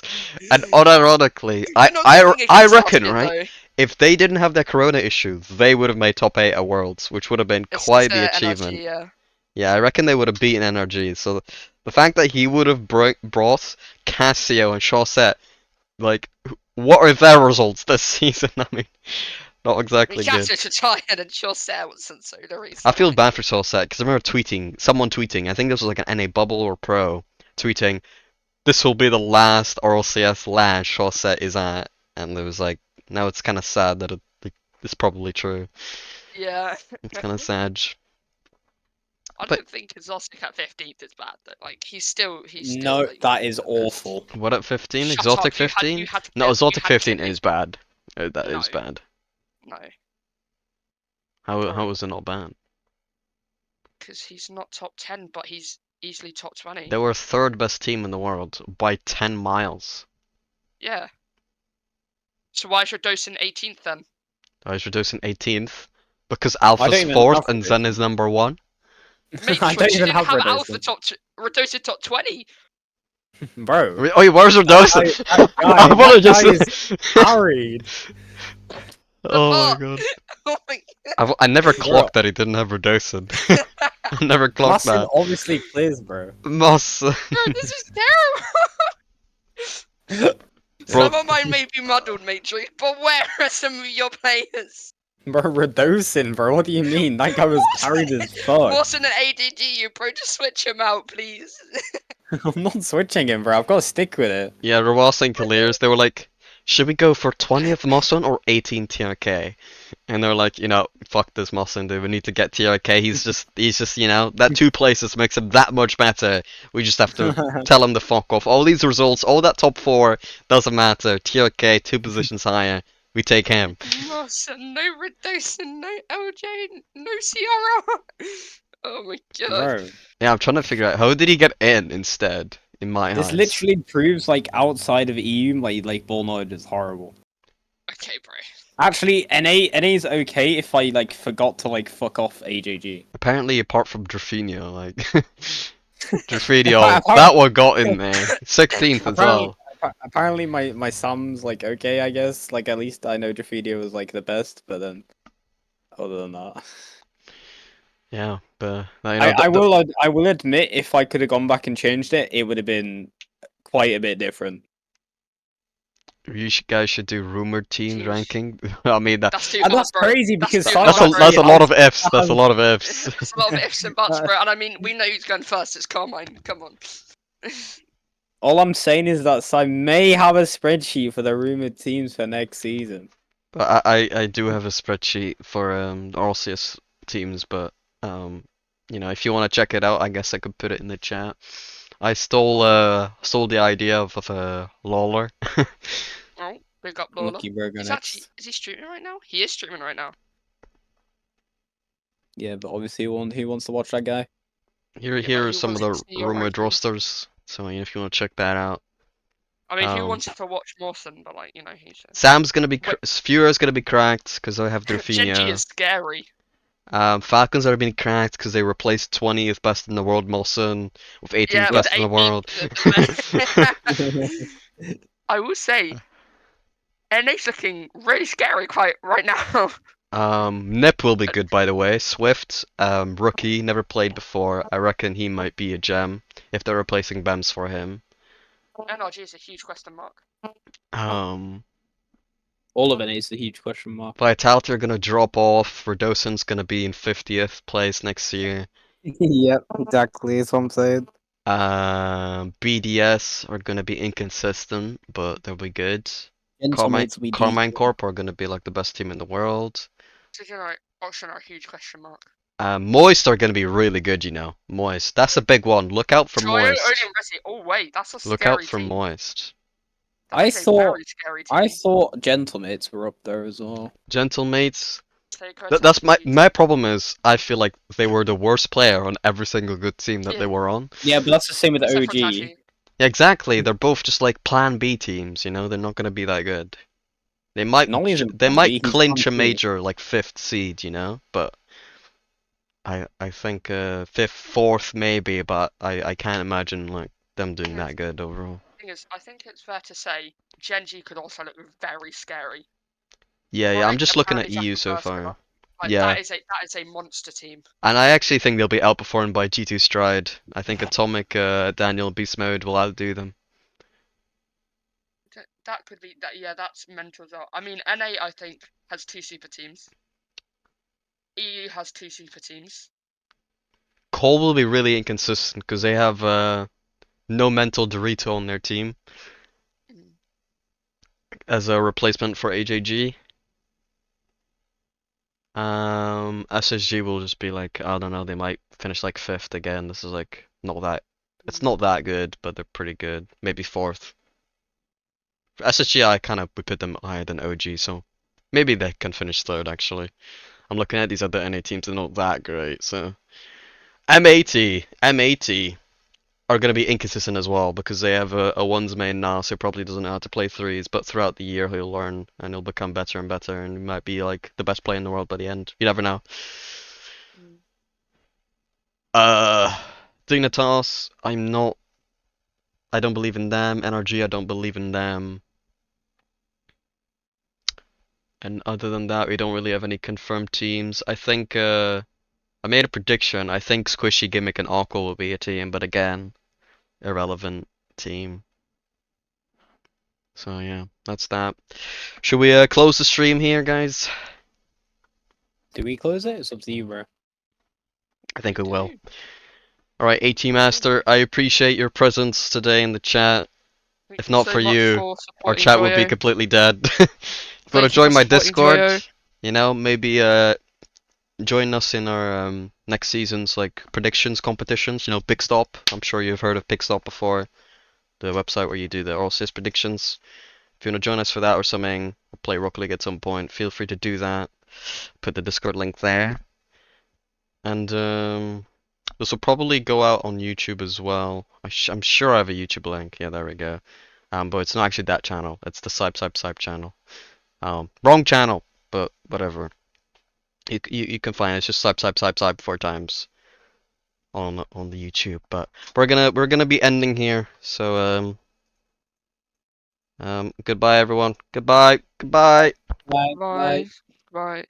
and unironically, You're not going I against reckon Nugget, right. though. If they didn't have their Corona issue, they would have made top 8 at Worlds, which would have been It's quite the the achievement. NRG, yeah. Yeah, I reckon they would have beaten NRG. So the fact that he would have brought Casio and Chaussette, like, what are their results this season? I mean, not exactly good. Mikasa should try it and she'll say it wasn't so the reason. I feel bad for Chaussette because I remember someone tweeting, I think this was like an NA Bubble or Pro, tweeting, this will be the last RLCS LAN Chaussette is at. And it was like, now it's kind of sad that it's probably true. Yeah. It's kind of sad. I But- don't think Exotic at 15th is bad though. Like he's still No, like, that is awful. What at 15? Shut Exotic up, you 15? had to No, pick- Exotic you had to 15 pick- is bad. That is No. bad. No, How is it not bad? because he's not top 10, but he's easily top 20. They were third best team in the world by 10 miles. Yeah. So why is your Dosen 18th then? I should do in 18th because I don't Alpha's even 4th have and Redosin. Zen is number 1. Mate, I don't you even didn't have have Redosin. Alpha Redosen top 20. Bro. Oh, where's Redosin? I wanna that guy just. is carried. Oh my god. Oh my god. I never clocked that he didn't have Redosin. I never clocked Mustard that. obviously clears, bro. Moss. Bro, this is terrible. Bro. Some of mine may be muddled, Matrix, but where are some of your players? Bro, Redosin, bro. What do you mean? That guy was carried as fuck. Watson and ADD, you bro, just switch him out, please. I'm not switching him, bro. I've got to stick with it. Yeah, Rawas and Kaliers, they were like, should we go for 20th Mosson or 18th TRK? And they're like, fuck this Mosson, dude. We need to get TRK. He's just, that 2 places makes him that much better. We just have to tell him to fuck off. All these results, all that top 4, doesn't matter. TRK, 2 positions higher. We take him. Watson, no Redosin, no LJ, no Ciara. Oh my god. Bro, Yeah, I'm trying to figure out, how did he get in instead? In my this eyes. literally proves, like, outside of EU, like ball knowledge is horrible. Okay, bro. Actually, NA's okay if I, like, forgot to, like, fuck off AJG. Apparently, apart from Drafinio, like... Drafinio, that one got in there. 16th as well. Apparently, my Sam's, like, okay, I guess. Like, at least I know Jafidia was, like, the best, but then... Other than that... Yeah, but... I will admit, if I could have gone back and changed it, it would have been quite a bit different. Guys should do rumored teams Jeez. ranking. I mean, That's too And hard, that's bro. crazy because too Cyber- hard, bro. that's a lot of ifs. That's a lot of ifs. It's a lot of ifs and buts, bro. And I mean, we know who's going first. It's Carmine. Come on. All I'm saying is that I may have a spreadsheet for the rumored teams for next season. But I do have a spreadsheet for the RLCS teams, but if you want to check it out, I guess I could put it in the chat. I stole the idea of Lawler. Oh, big up Lola. Lucky Burger He's next. actually, is he streaming right now? He is streaming right now. Yeah, but obviously he wants to watch that guy. Here Yeah, here but are who some of wants the to see your rumored rankings? rosters. So if you want to check that out. I mean, who Um, wants to watch Mawson? But like, he's. Sam's gonna be Wait. Fura's gonna be cracked because I have Genji Drafinha. is scary. Falcons are being cracked because they replaced 20th best in the world Molson with 18th Yeah, with best in the 18th, world. the best. I will say, NA's looking really scary quite right now. Nip will be good, by the way. Swift, rookie, never played before. I reckon he might be a gem if they're replacing Bems for him. NRG is a huge question mark. Um, All of it is a huge question mark. Vitality are gonna drop off. Redosan's gonna be in 50th place next year. Yep, exactly. That's what I'm saying. BDS are gonna be inconsistent, but they'll be good. Gentlemates we Carmine Corp are gonna be like the best team in the world. So, Auction are a huge question mark. Moist are gonna be really good, Moist. That's a big one. Look out for Joyo, Moist. Odin, Resi. Oh wait, that's a Look out scary for team. Moist. That I is a thought very scary team. I thought Gentlemates were up there as well. Gentlemates. Taker, That's my TTG. problem is I feel like they were the worst player on every single good team that Yeah. they were on. Yeah, but that's the same with the Except for OG. Tachi. Yeah, exactly. They're both just like Plan B teams. They're not gonna be that good. They might Not even they Plan B, might he's clinch a Plan C. major like 5th seed, but I think 5th, 4th maybe, but I can't imagine like them doing that good overall. Thing is, I think it's fair to say Genji could also look very scary. Yeah, I'm just looking at Apparently EU Jack so and First far. Like Yeah. that is a monster team. And I actually think they'll be outperformed by G2 Stride. I think Atomic, Daniel, Beast Mode will outdo them. That could be that. Yeah, that's mental as well. I mean, NA I think has 2 super teams. EU has 2 super teams. Cole will be really inconsistent because they have no mental Dorito on their team as a replacement for AJG. SSG will just be like, I don't know, they might finish like 5th again. This is like not that. It's not that good, but they're pretty good. Maybe 4th. For SSG, I kind of would put them higher than OG, so maybe they can finish 3rd actually. I'm looking at these other NA teams, they're not that great, so. M80 are going to be inconsistent as well because they have a ones main now, so he probably doesn't know how to play threes, but throughout the year he'll learn and he'll become better and better and he might be like the best player in the world by the end. You never know. Dignitas, I don't believe in them. NRG, I don't believe in them. And other than that, we don't really have any confirmed teams. I think I made a prediction. I think Squishy, Gimmick, and Aqua will be a team, but again, irrelevant team. So yeah, that's that. Should we close the stream here, guys? Do we close it? It's up to you, bro. I think we will. Alright, AT Master, I appreciate your presence today in the chat. If not for you, our chat would be completely dead. If you want to join my Discord, maybe join us in our next season's like predictions competitions. Big Stop. I'm sure you've heard of Big Stop before. The website where you do the RLCS predictions. If you want to join us for that or something, or play Rocket League at some point, feel free to do that. Put the Discord link there. And this will probably go out on YouTube as well. I'm sure I have a YouTube link. Yeah, there we go. But it's not actually that channel. It's the cybcybcybcyb channel. Wrong channel, but whatever. You can find it. It's just cybcybcybcyb 4 times on the YouTube. But we're gonna be ending here. So goodbye everyone. Goodbye. Bye. Bye. Bye.